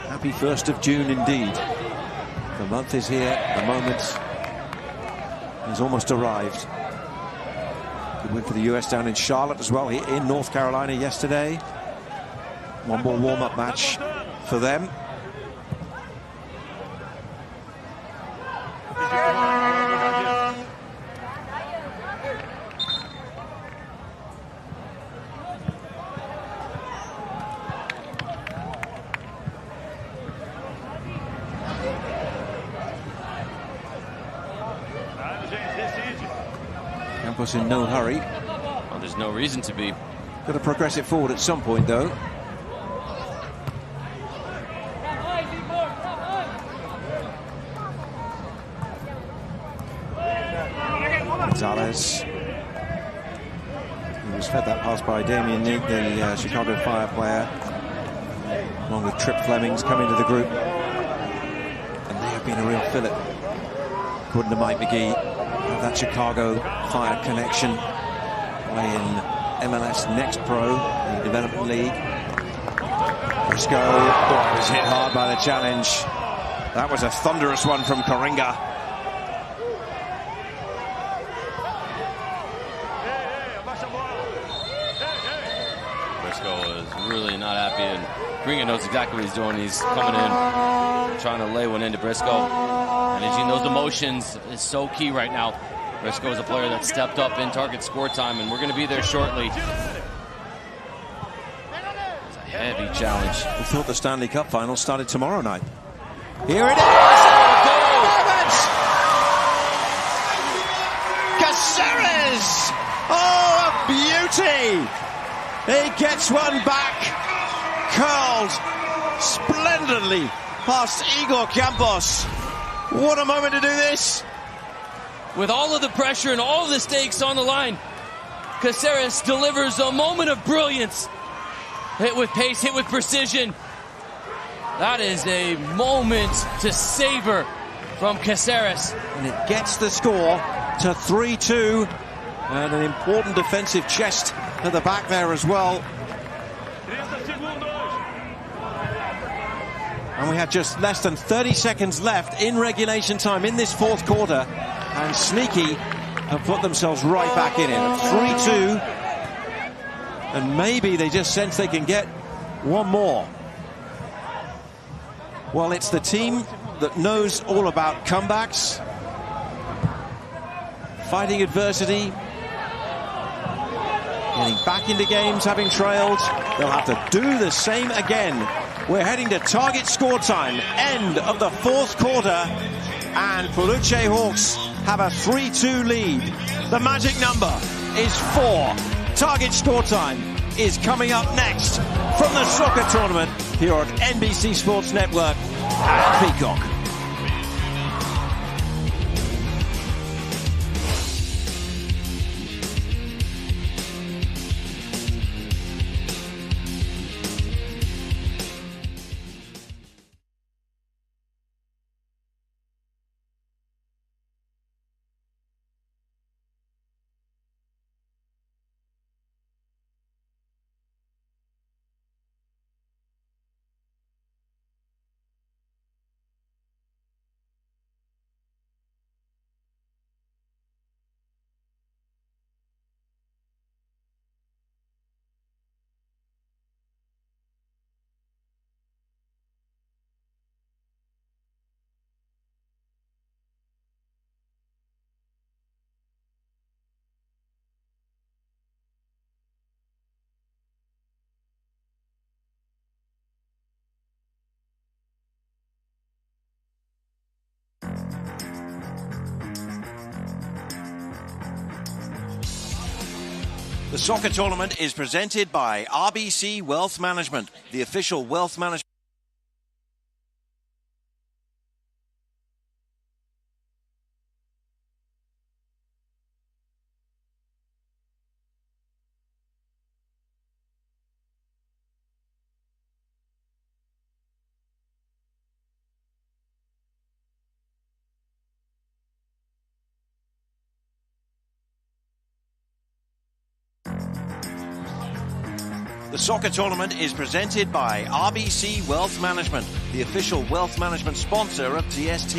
Happy 1st of June indeed. The month is here, the moment has almost arrived. Good win for the US down in Charlotte as well, here in North Carolina yesterday. 1 more warm-up match for them. Campos in no hurry. Well, there's no reason to be. Got to progress it forward at some point, though. Gonzalez. He was fed that pass by Damien Nick, the Chicago Fire player, along with Trip Flemings coming to the group. And they have been a real fillip, according to Mike McGee, of that Chicago Fire connection. Playing MLS Next Pro, the Development League. Briscoe, oh, was hit hard by the challenge. That was a thunderous one from Coringa. Briscoe is really not happy, and Green knows exactly what he's doing. He's coming in, trying to lay one into Briscoe. Managing those emotions is so key right now. Briscoe is a player that stepped up in target score time, and we're going to be there shortly. It's a heavy challenge. We thought the Stanley Cup final started tomorrow night. Here it is! Caceres! Oh, a beauty! He gets one back, curled splendidly past Igor Campos. What a moment to do this! With all of the pressure and all of the stakes on the line, Caceres delivers a moment of brilliance. Hit with pace, hit with precision. That is a moment to savor from Caceres. And it gets the score to 3-2. And an important defensive chest at the back there as well. And we have just less than 30 seconds left in regulation time in this fourth quarter. And Sneaky have put themselves right back in it. 3-2. And maybe they just sense they can get one more. Well, it's the team that knows all about comebacks, fighting adversity, getting back into games, having trailed. They'll have to do the same again. We're heading to target score time, end of the fourth quarter, and Peluche Hawks have a 3-2 lead. The magic number is 4. Target score time is coming up next from the soccer tournament here on NBC Sports Network and Peacock. The soccer tournament is presented by RBC Wealth Management, the official wealth management. The soccer tournament is presented by RBC Wealth Management, the official wealth management sponsor of TST,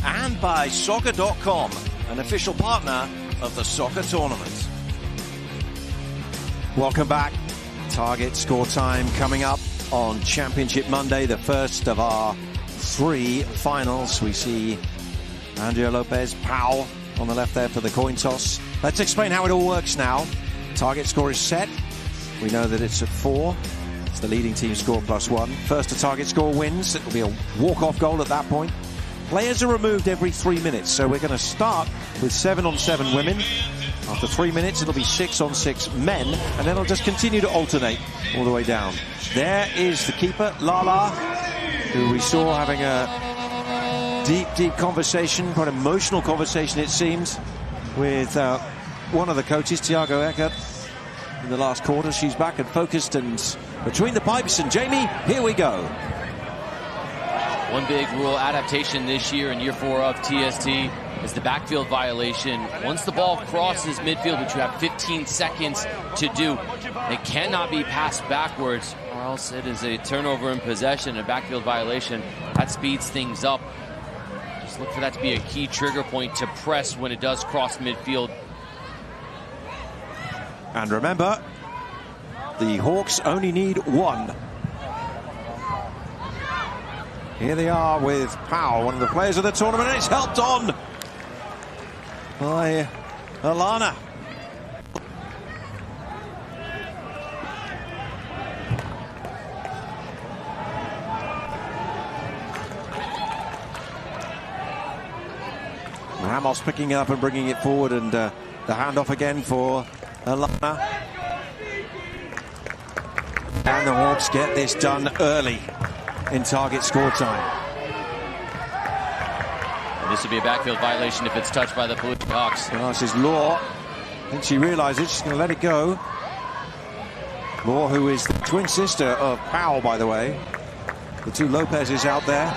and by Soccer.com, an official partner of the soccer tournament. Welcome back. Target score time coming up on Championship Monday, the first of our 3 finals. We see Andrea Lopez Powell on the left there for the coin toss. Let's explain how it all works now. Target score is set. We know that it's at 4. It's the leading team score +1. First to target score wins. It will be a walk-off goal at that point. Players are removed every 3 minutes, so we're going to start with 7-on-7 women. After 3 minutes, it'll be 6-on-6 men, and then it'll just continue to alternate all the way down. There is the keeper, Lala, who we saw having a deep conversation, quite emotional conversation it seemed, with one of the coaches, Thiago Eckert. In the last quarter, she's back and focused and between the pipes. And Jamie, here we go. One big rule adaptation this year in year 4 of TST is the backfield violation. Once the ball crosses midfield, which you have 15 seconds to do, it cannot be passed backwards, or else it is a turnover in possession, a backfield violation. That speeds things up. Just look for that to be a key trigger point to press when it does cross midfield. And remember, The Hawks only need one. Here they are with Powell, one of the players of the tournament, and it's helped on by Alana. Ramos picking it up and bringing it forward, and the handoff again for Alana. And the Hawks get this done early in target score time. And this would be a backfield violation if it's touched by the Peluche Hawks. Well, this is Law. I think she realizes she's going to let it go. Law, who is the twin sister of Powell, by the way. The two Lopez's out there.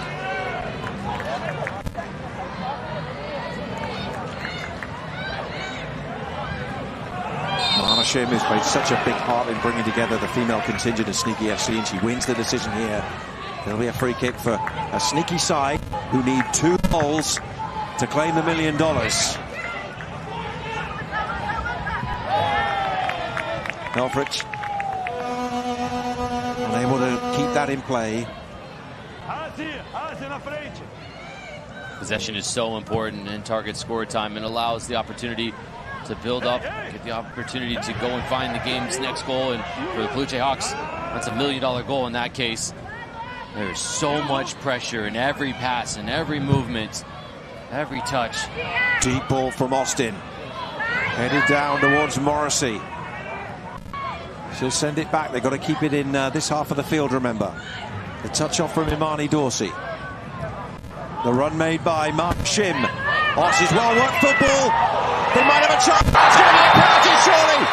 Shim has played such a big part in bringing together the female contingent of Sneaky FC, and she wins the decision here. There'll be a free kick for a Sneaky side who need 2 goals to claim the $1 million. Helfrich unable to keep that in play. Possession is so important in target score time and allows the opportunity to build up, get the opportunity to go and find the game's next goal. And for the Peluche Hawks, that's a $1 million goal in that case. There's so much pressure in every pass, in every movement, every touch. Deep ball from Austin. Headed down towards Morrissey. She'll send it back. They've got to keep it in this half of the field, remember. The touch off from Imani Dorsey. The run made by Mark Shim. Oh, this is well-worked football. They might have a chance. It's going to be a penalty, surely.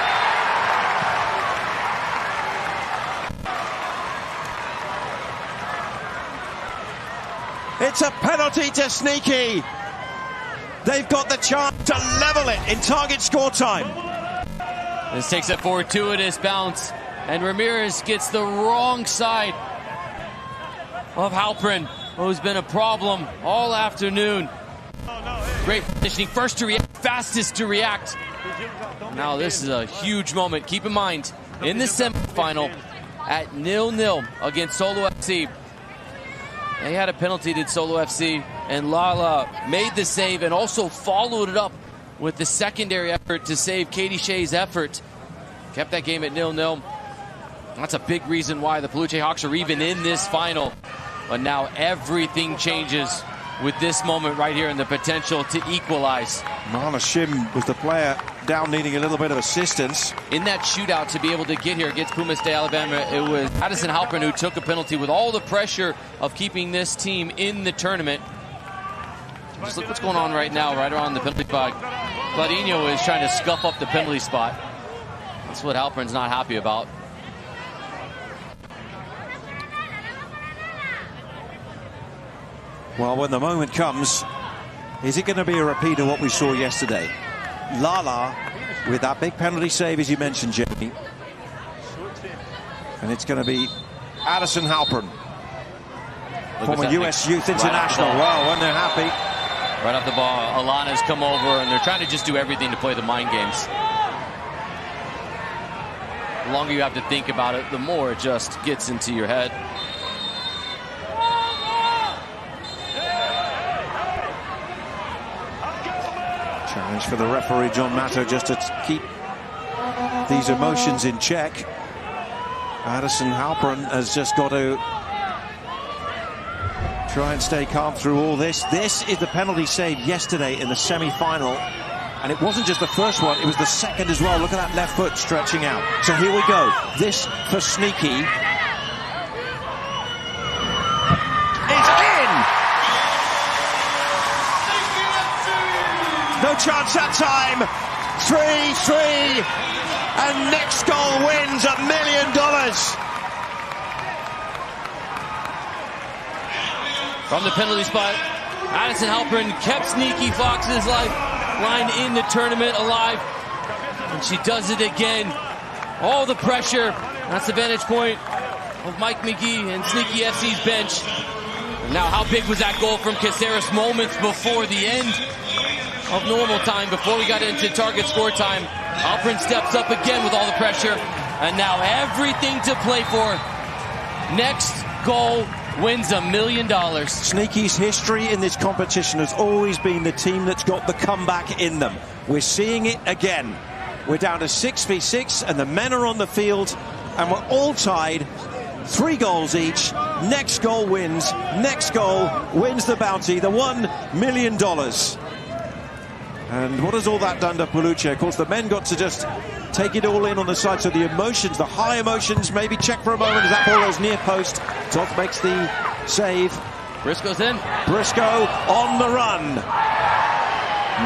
It's a penalty to Sneaky. They've got the chance to level it in target score time. This takes a fortuitous bounce, and Ramirez gets the wrong side of Halpern, who's been a problem all afternoon. Great positioning, first to react, fastest to react. Now this is a huge moment. Keep in mind, in the semifinal at 0-0 against Solo FC, they had a penalty, did Solo FC, and Lala made the save and also followed it up with the secondary effort to save Katie Shea's effort. Kept that game at 0-0. That's a big reason why the Peluche Hawks are even in this final. But now everything changes with this moment right here and the potential to equalize. Marla Shim was the player down needing a little bit of assistance. In that shootout to be able to get here against Pumas de Alabama, it was Addison Halpern who took a penalty with all the pressure of keeping this team in the tournament. Just look what's going on right now, right around the penalty spot. Claudinho is trying to scuff up the penalty spot. That's what Halpern's not happy about. Well, when the moment comes, is it going to be a repeat of what we saw yesterday? Lala with that big penalty save, as you mentioned, Jamie. And it's going to be Addison Halpern, former US Youth International. Wow, when they're happy. Right off the ball, Alana's come over, and they're trying to just do everything to play the mind games. The longer you have to think about it, the more it just gets into your head. Challenge for the referee, John Matto, just to keep these emotions in check. Addison Halpern has just got to try and stay calm through all this. This is the penalty save yesterday in the semi-final. And it wasn't just the first one, it was the second as well. Look at that left foot stretching out. So here we go. This for Sneaky. It's in! No chance that time. 3-3. And next goal wins $1 million. From the penalty spot, Addison Halpern kept Sneaky Fox's line in the tournament alive. And she does it again. All the pressure. That's the vantage point of Mike McGee and Sneaky FC's bench. And now, how big was that goal from Caceres moments before the end of normal time, before we got into target score time? Halpern steps up again with all the pressure. And now everything to play for. Next goal wins $1 million. Sneaky's history in this competition has always been the team that's got the comeback in them. We're seeing it again. We're down to 6v6 and the men are on the field and we're all tied. 3 goals each. Next goal wins. Next goal wins the bounty, the $1 million. And what has all that done to Peluche? Of course, the men got to just take it all in on the side. So the emotions, the high emotions, maybe check for a moment as that ball goes near post. Toth makes the save. Briscoe's in. Briscoe on the run.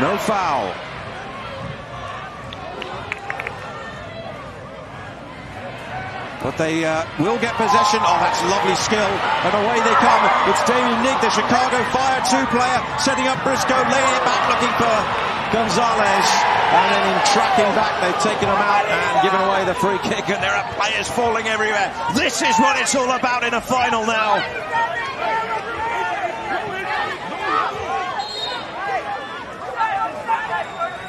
No foul. But they will get possession. Oh, that's lovely skill. And away they come. It's Damien Nick, the Chicago Fire 2 player, setting up Briscoe, laying it back, looking for Gonzalez. And then in tracking back, they've taken him out and given away the free kick. And there are players falling everywhere. This is what it's all about in a final now.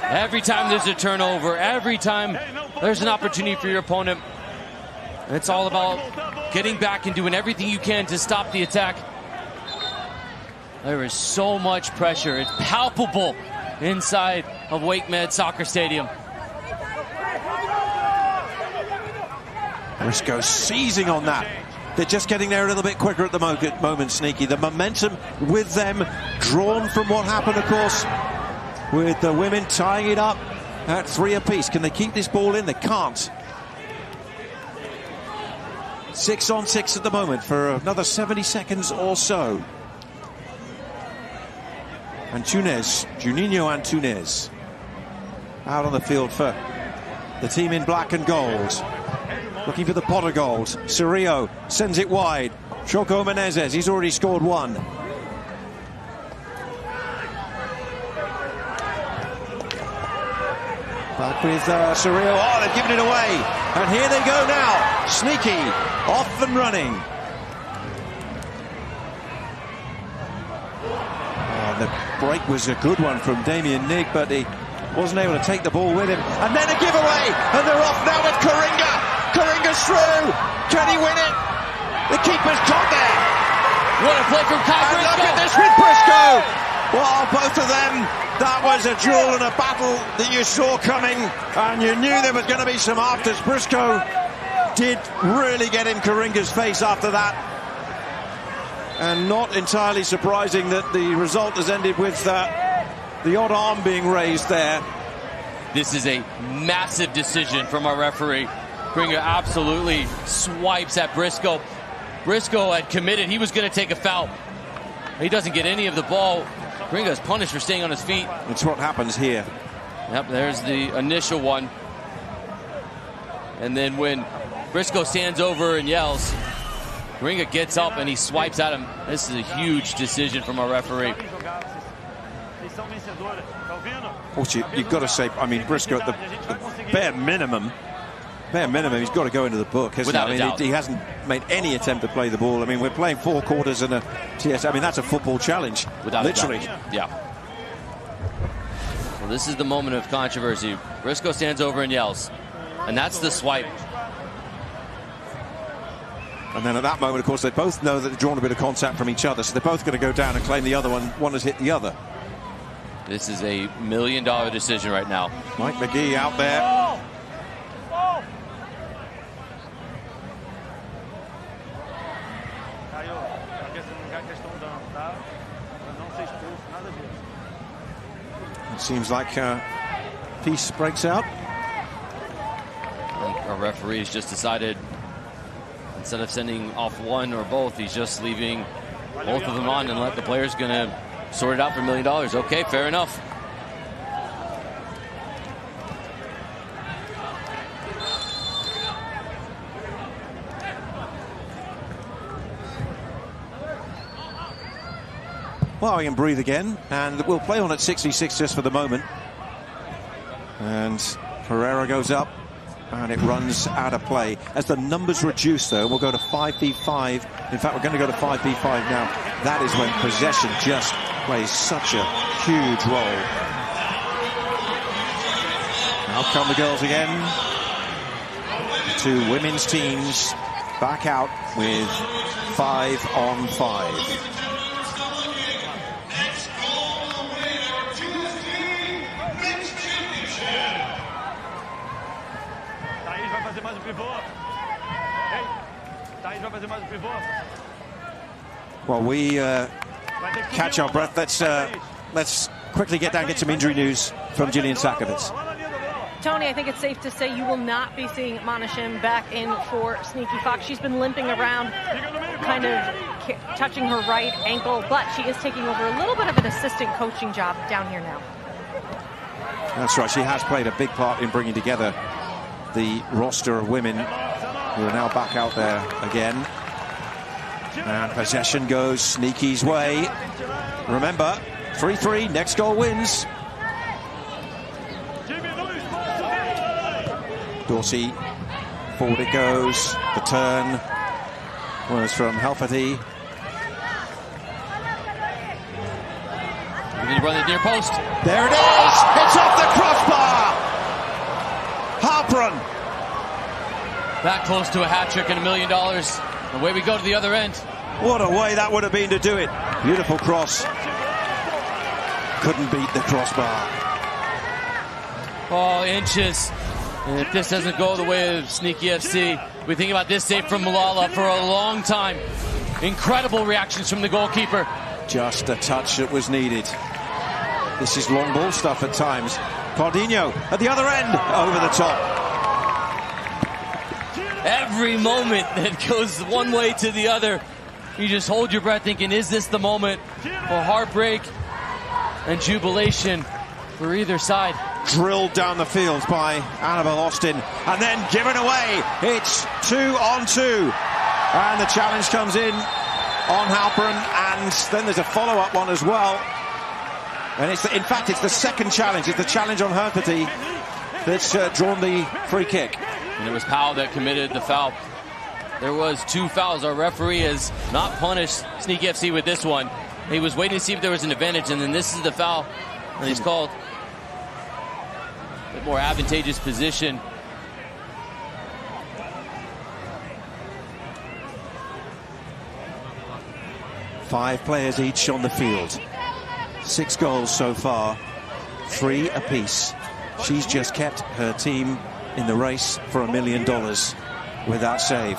Every time there's a turnover, every time there's an opportunity for your opponent, it's all about getting back and doing everything you can to stop the attack. There is so much pressure. It's palpable inside of Wake Med Soccer Stadium. Briscoe seizing on that. They're just getting there a little bit quicker at the moment, Sneaky. The momentum with them, drawn from what happened, of course, with the women tying it up at 3 apiece. Can they keep this ball in? They can't. 6 on 6 at the moment for another 70 seconds or so. Antunes, Juninho Antunes, out on the field for the team in black and gold. Looking for the pot of gold. Cirillo sends it wide. Choco Menezes, he's already scored 1. Back with Cirillo. Oh, they've given it away. And here they go now. Sneaky off and running. Oh, the break was a good one from Damien Nig, but he wasn't able to take the ball with him. And then a giveaway. And they're off now with Coringa. Coringa's through. Can he win it? The keeper's caught there. What a play from Kai Briscoe. And look at this with Briscoe. Well, both of them, that was a duel and a battle that you saw coming, and you knew there was going to be some afters. Briscoe did really get in Coringa's face after that, and not entirely surprising that the result has ended with the odd arm being raised there. This is a massive decision from our referee. Coringa absolutely swipes at Briscoe. Briscoe had committed he was going to take a foul. He doesn't get any of the ball. Coringa is punished for staying on his feet. It's what happens here. Yep, there's the initial one. And then when Briscoe stands over and yells, Coringa gets up and he swipes at him. This is a huge decision from our referee. Also, you've got to say, I mean, Briscoe, the bare minimum, he's got to go into the book, hasn't he? I mean, he hasn't made any attempt to play the ball. I mean, we're playing 4 quarters and a TST. I mean, that's a football challenge, literally. Yeah. Well, this is the moment of controversy. Briscoe stands over and yells, and that's the swipe. And then at that moment, of course, they both know that they've drawn a bit of contact from each other, so they're both going to go down and claim the other one. One has hit the other. This is a $1 million decision right now. Mike McGee out there. It seems like peace breaks out. Our referee has just decided, instead of sending off one or both, he's just leaving both of them on and let the players gonna sort it out for $1 million. Okay, fair enough. Well, we can breathe again, and we'll play on at 66 just for the moment. And Pereira goes up, and it runs out of play. As the numbers reduce, though, we'll go to 5v5. In fact, we're going to go to 5v5 now. That is when possession just plays such a huge role. Now come the girls again. two women's teams back out with 5-on-5. While we catch our breath, let's quickly get down and get some injury news from Jillian Sakovits. Tony, I think it's safe to say you will not be seeing Monishim back in for Sneaky Fox. She's been limping around, kind of touching her right ankle, but she is taking over a little bit of an assistant coaching job down here now. That's right, she has played a big part in bringing together the roster of women who are now back out there again. And possession goes Sneaky's way. Remember, 3-3, next goal wins. Dorsey, forward it goes. The turn was from Halfati. They run the near post. There it is! It's off the crossbar! Halperin. That close to a hat trick and $1 million. Away we go to the other end. What a way that would have been to do it. Beautiful cross. Couldn't beat the crossbar. Oh, inches. And if this doesn't go the way of Sneaky FC, we think about this save from Malala for a long time. Incredible reactions from the goalkeeper. Just a touch that was needed. This is long ball stuff at times. Cardinho at the other end, over the top. Every moment that goes one way to the other, you just hold your breath thinking, is this the moment for heartbreak and jubilation for either side? Drilled down the field by Annabelle Austin and then given away. It's 2-on-2 and the challenge comes in on Halperin, and then there's a follow-up one as well, and in fact it's the second challenge. It's the challenge on Halfati that's drawn the free kick. And it was Powell that committed the foul. There was 2 fouls. Our referee has not punished Sneaky FC with this one. He was waiting to see if there was an advantage, and then this is the foul that he's called. A bit more advantageous position. Five players each on the field. 6 goals so far, 3 apiece. She's just kept her team in the race for $1 million with that save.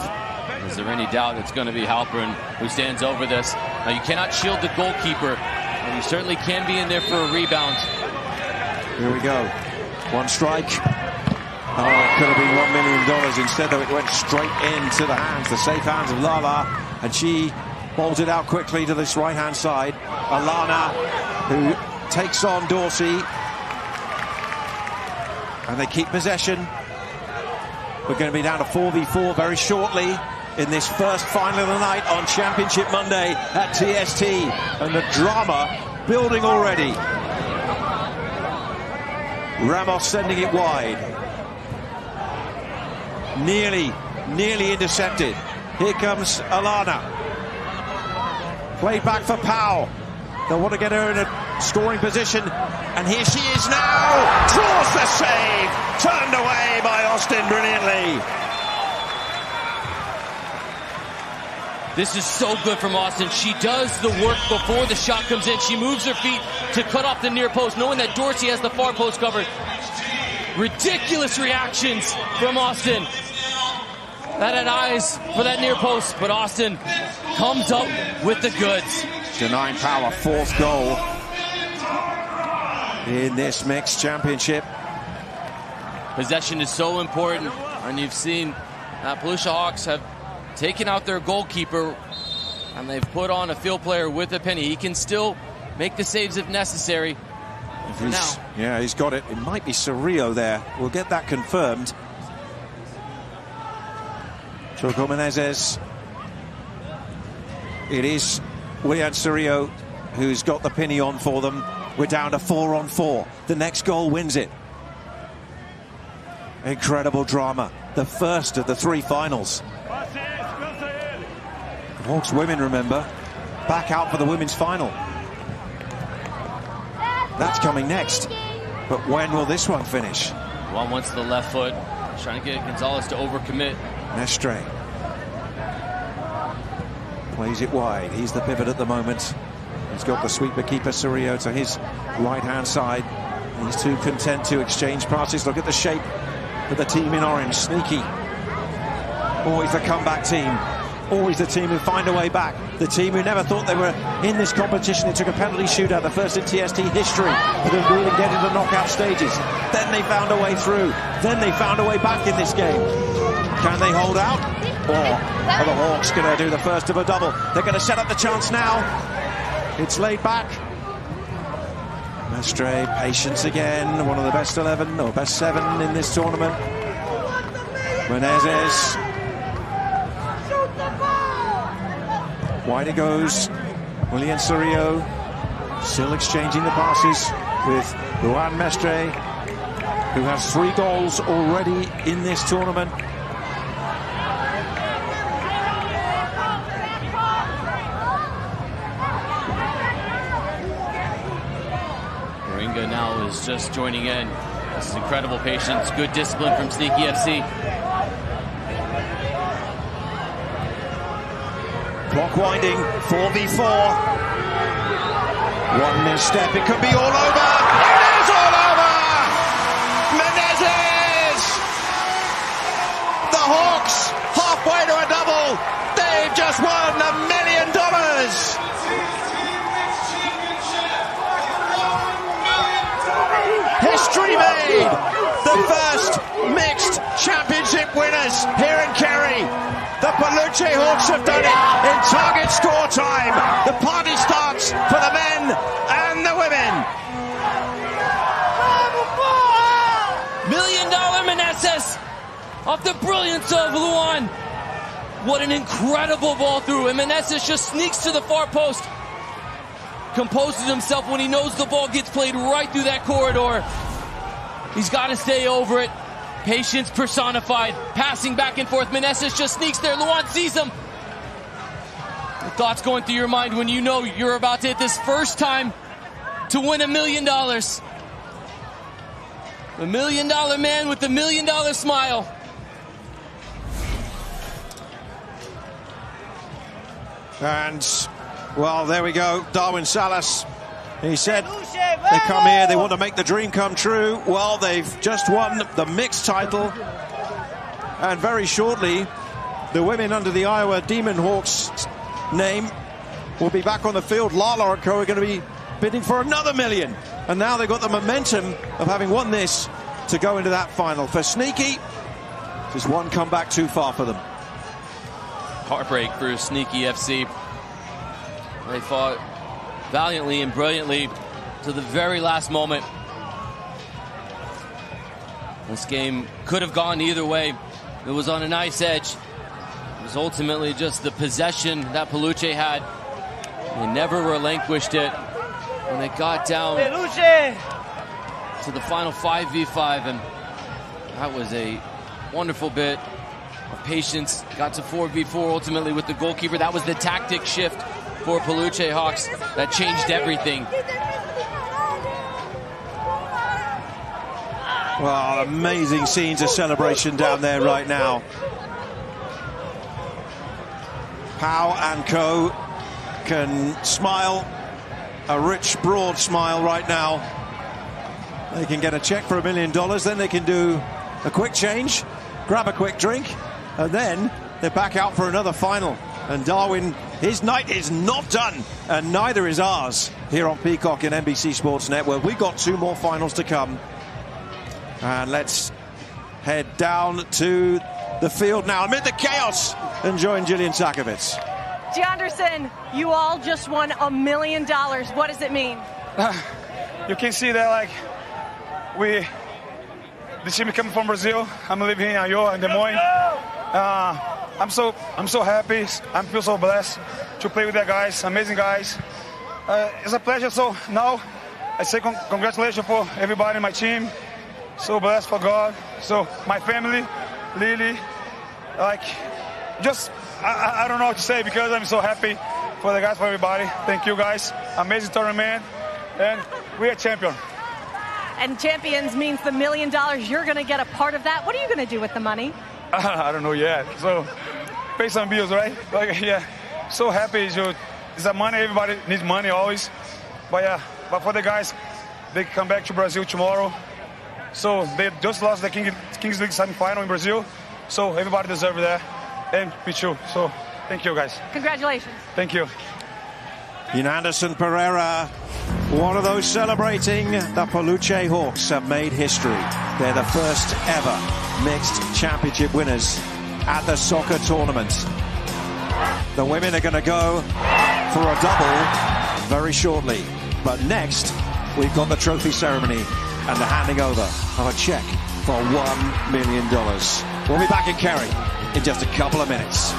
Is there any doubt it's going to be Halperin who stands over this? Now, you cannot shield the goalkeeper, and you certainly can be in there for a rebound. Here we go. One strike. Oh, it could have been $1 million. Instead, though, it went straight into the hands, the safe hands of Lala, and she bowls it out quickly to this right-hand side. Alana, who takes on Dorsey, and they keep possession. We're going to be down to 4v4 very shortly in this first final of the night on Championship Monday at TST, and the drama building already. Ramos sending it wide. Nearly intercepted. Here comes Alana. Played back for Powell. They want to get her in a scoring position, and here she is now. Draws the save. Turned away by Austin brilliantly. This is so good from Austin. She does the work before the shot comes in. She moves her feet to cut off the near post, knowing that Dorsey has the far post covered. Ridiculous reactions from Austin. That had eyes for that near post, but Austin comes up with the goods. Denying Power, 4th goal in this mixed championship. Possession is so important, and you've seen Peluche Hawks have taken out their goalkeeper, and they've put on a field player with a penny. He can still make the saves if necessary. For now. Yeah, he's got it. It might be Cerrillo there. We'll get that confirmed. Choco Menezes. It is Willian Cerrillo who's got the penny on for them. We're down to 4-on-4. The next goal wins it. Incredible drama. The first of the 3 finals. Hawks women, remember, back out for the women's final. That's coming next. But when will this one finish? Luan wants the left foot. He's trying to get Gonzalez to overcommit. Mestre plays it wide. He's the pivot at the moment. He's got the sweeper keeper Cirio to his right-hand side. These two content to exchange passes. Look at the shape of the team in orange. Sneaky. Always the comeback team. Always the team who find a way back. The team who never thought they were in this competition. It took a penalty shootout, the first in TST history, for them to even get into knockout stages. Then they found a way through. Then they found a way back in this game. Can they hold out? Or are the Hawks going to do the first of a double? They're going to set up the chance now. It's laid back. Mestre, patience again. One of the best 11 or best 7 in this tournament. Menezes. Wide it goes. Willian Cirio still exchanging the passes with Luan Mestre, who has 3 goals already in this tournament. Moringa now is just joining in. This is incredible patience, good discipline from Sneaky FC. Clock winding, 4v4. One misstep, it could be all over. It is all over! Menezes! The Hawks, halfway to a double. They've just won $1 million. History made! The first mixed championship winners here in Kerry. The Peluche Hawks have done it in target score time. The party starts for the men and the women. $1 million Menezes off the brilliance of Luan. What an incredible ball through. And Menezes just sneaks to the far post. Composes himself when he knows the ball gets played right through that corridor. He's got to stay over it. Patience personified, passing back and forth. Menezes just sneaks there. Luan sees him. The thoughts going through your mind when you know you're about to hit this first time to win $1 million. $1 million man with $1 million smile. And, well, there we go. Darwin Salas. He said they come here, they want to make the dream come true. Well, they've just won the mixed title. And very shortly, the women under the Iowa Demon Hawks name will be back on the field. Lala and co are going to be bidding for another $1 million. And now they've got the momentum of having won this to go into that final. For Sneaky, just one comeback too far for them. Heartbreak for Sneaky FC. They fought valiantly and brilliantly to the very last moment. This game could have gone either way. It was on a nice edge. It was ultimately just the possession that Peluche had. They never relinquished it. When they got down to the final 5v5, and that was a wonderful bit of patience. Got to 4v4 ultimately with the goalkeeper. That was the tactic shift for Peluche Hawks that changed everything. Well, amazing scenes of celebration down there right now. Pau and co can smile, a rich, broad smile right now. They can get a check for $1 million, then they can do a quick change, grab a quick drink, and then they're back out for another final. And Darwin, his night is not done, and neither is ours here on Peacock and NBC Sports Network. We've got 2 more finals to come. And let's head down to the field now amid the chaos and join Jillian Sakovits. Anderson, you all just won $1 million. What does it mean? You can see that, like, the team coming from Brazil. I'm living in Iowa in Des Moines. I'm so happy. I feel so blessed to play with the guys, amazing guys. It's a pleasure. So now I say congratulations for everybody in my team. So blessed for God. So my family, Lily, like, just I don't know what to say because I'm so happy for the guys, for everybody. Thank you guys. Amazing tournament, and we are champion. and champions means the $1 million. You're going to get a part of that. What are you going to do with the money? I don't know yet. So pay some bills, right? Like, yeah, so happy. It's a money. Everybody needs money always. But yeah, but for the guys, they come back to Brazil tomorrow. So they just lost the Kings League semifinal in Brazil. So everybody deserves that. And me too. So thank you, guys. Congratulations. Thank you. Anderson Pereira, one of those celebrating. The Peluche Hawks have made history. They're the first ever mixed championship winners at the soccer tournament. The women are going to go for a double very shortly. But next, we've got the trophy ceremony and the handing over of a check for $1 million. We'll be back in Kerry in just a couple of minutes.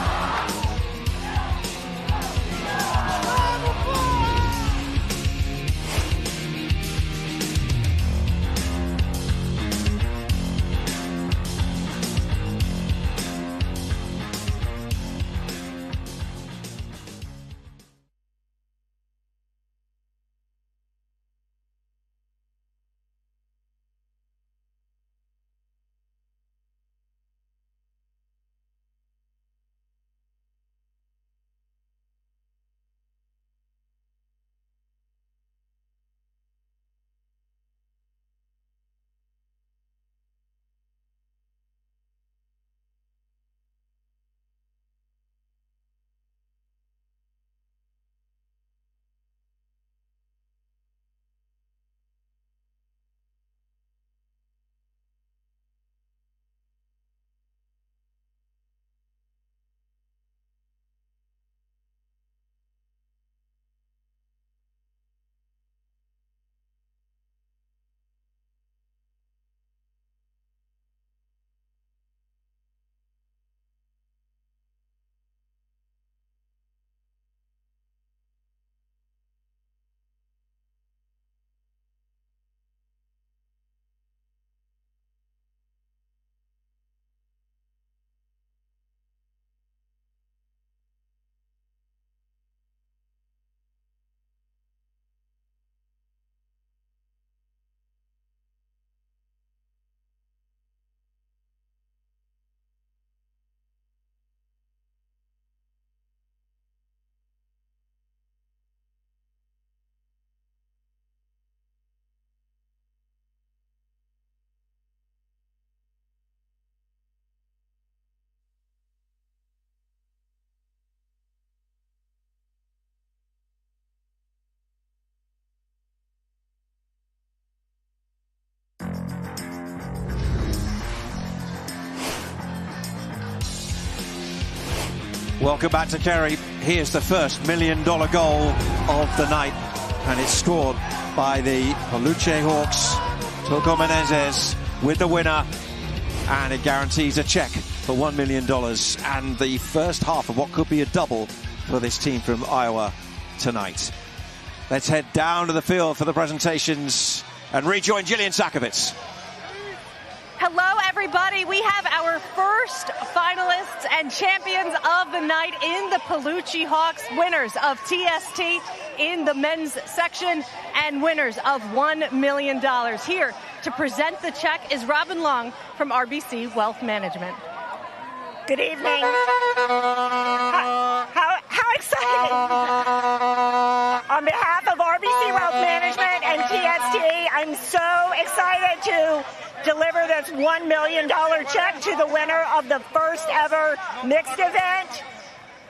Welcome back to Kerry. Here's the first $1 million goal of the night, and it's scored by the Peluche Hawks. Tuco Menezes with the winner, and it guarantees a check for $1 million and the first half of what could be a double for this team from Iowa tonight. Let's head down to the field for the presentations and rejoin Jillian Sakovits. Hello, everybody. We have our first finalists and champions of the night in the Peluche Hawks, winners of TST in the men's section and winners of $1 million. Here to present the check is Robin Long from RBC Wealth Management. Good evening. How exciting. On behalf of RBC Wealth Management and TST, I'm so excited to deliver this $1 million check to the winner of the first ever mixed event.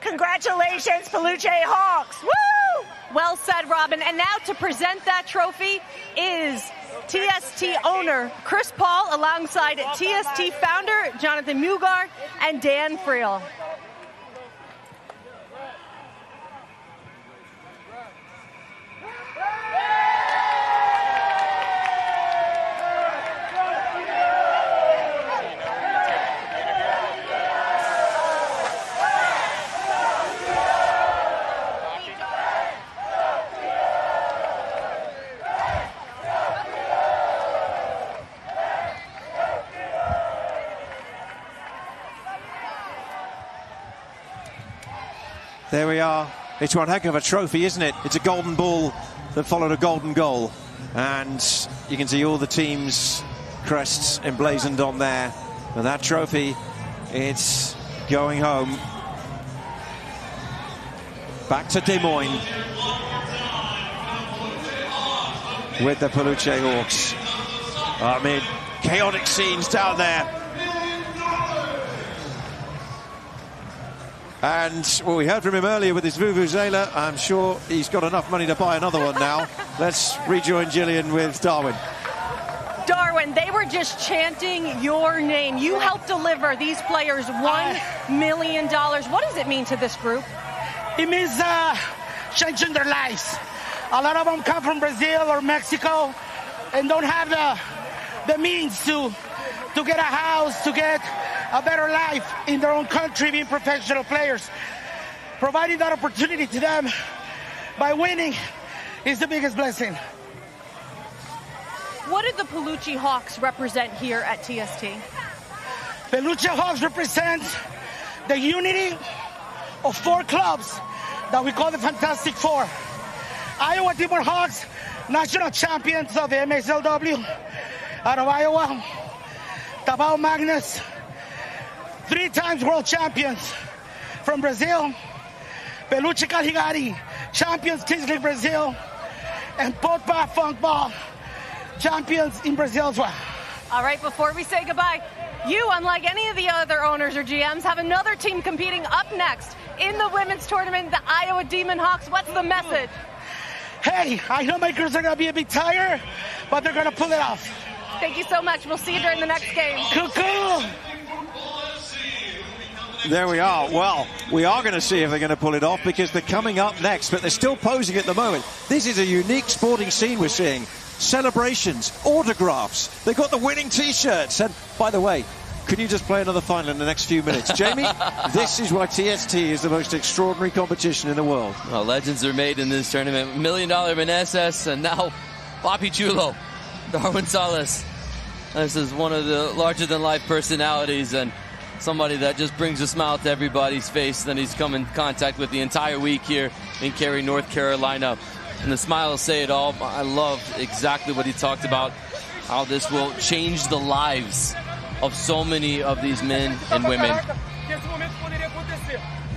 Congratulations, Peluche Hawks. Woo! Well said, Robin. And now to present that trophy is TST owner Chris Paul alongside TST founder Jonathan Mugar and Dan Friel. There we are. It's one heck of a trophy, isn't it? It's a golden ball that followed a golden goal. And You can see all the teams' crests emblazoned on there. And that trophy, it's going home. Back to Des Moines with the Peluche Hawks. Amid chaotic scenes down there. And well, we heard from him earlier with his vuvuzela. I'm sure he's got enough money to buy another one now. Let's rejoin Gillian with Darwin. Darwin, they were just chanting your name. You helped deliver these players $1 million. What does it mean to this group? It means changing their lives. A lot of them come from Brazil or Mexico and don't have the means to get a house, to get a better life in their own country, being professional players. Providing that opportunity to them by winning is the biggest blessing. What did the Peluche Hawks represent here at TST? Peluche Hawks represent the unity of 4 clubs that we call the Fantastic Four. Iowa Demon Hawks, national champions of the MSLW out of Iowa. Tabao Magnus, 3 times world champions from Brazil. Peluche Caligari, champions Kings League Brazil. And Potpa Funk Ball, champions in Brazil as well. All right, before we say goodbye, you, unlike any of the other owners or GMs, have another team competing up next in the women's tournament, the Iowa Demon Hawks. What's the message? Hey, I know my girls are going to be a bit tired, but they're going to pull it off. Thank you so much. We'll see you during the next game. Cool. There we are. Well, we are going to see if they're going to pull it off because they're coming up next, but they're still posing at the moment. This is a unique sporting scene we're seeing. Celebrations, autographs. They've got the winning T-shirts. And by the way, can you just play another final in the next few minutes? Jamie, this is why TST is the most extraordinary competition in the world. Well, legends are made in this tournament. $1 Million Meneses and now Papi Chulo, Darwin Salas. This is one of the larger-than-life personalities and somebody that just brings a smile to everybody's face. Then he's come in contact with the entire week here in Cary, North Carolina. And the smile will say it all. I love exactly what he talked about, how this will change the lives of so many of these men and women.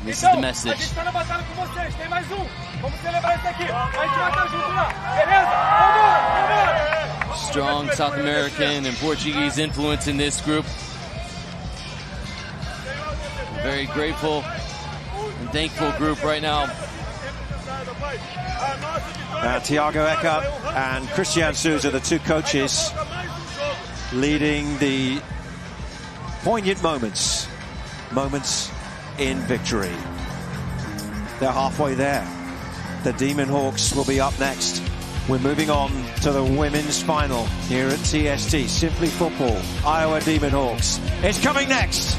This is the message. Strong South American and Portuguese influence in this group. Very grateful and thankful group right now. Thiago Eckert and Christian Souza, the 2 coaches, leading the poignant moments in victory. They're halfway there. The Demon Hawks will be up next. We're moving on to the women's final here at TST. Simply Football, Iowa Demon Hawks. It's coming next.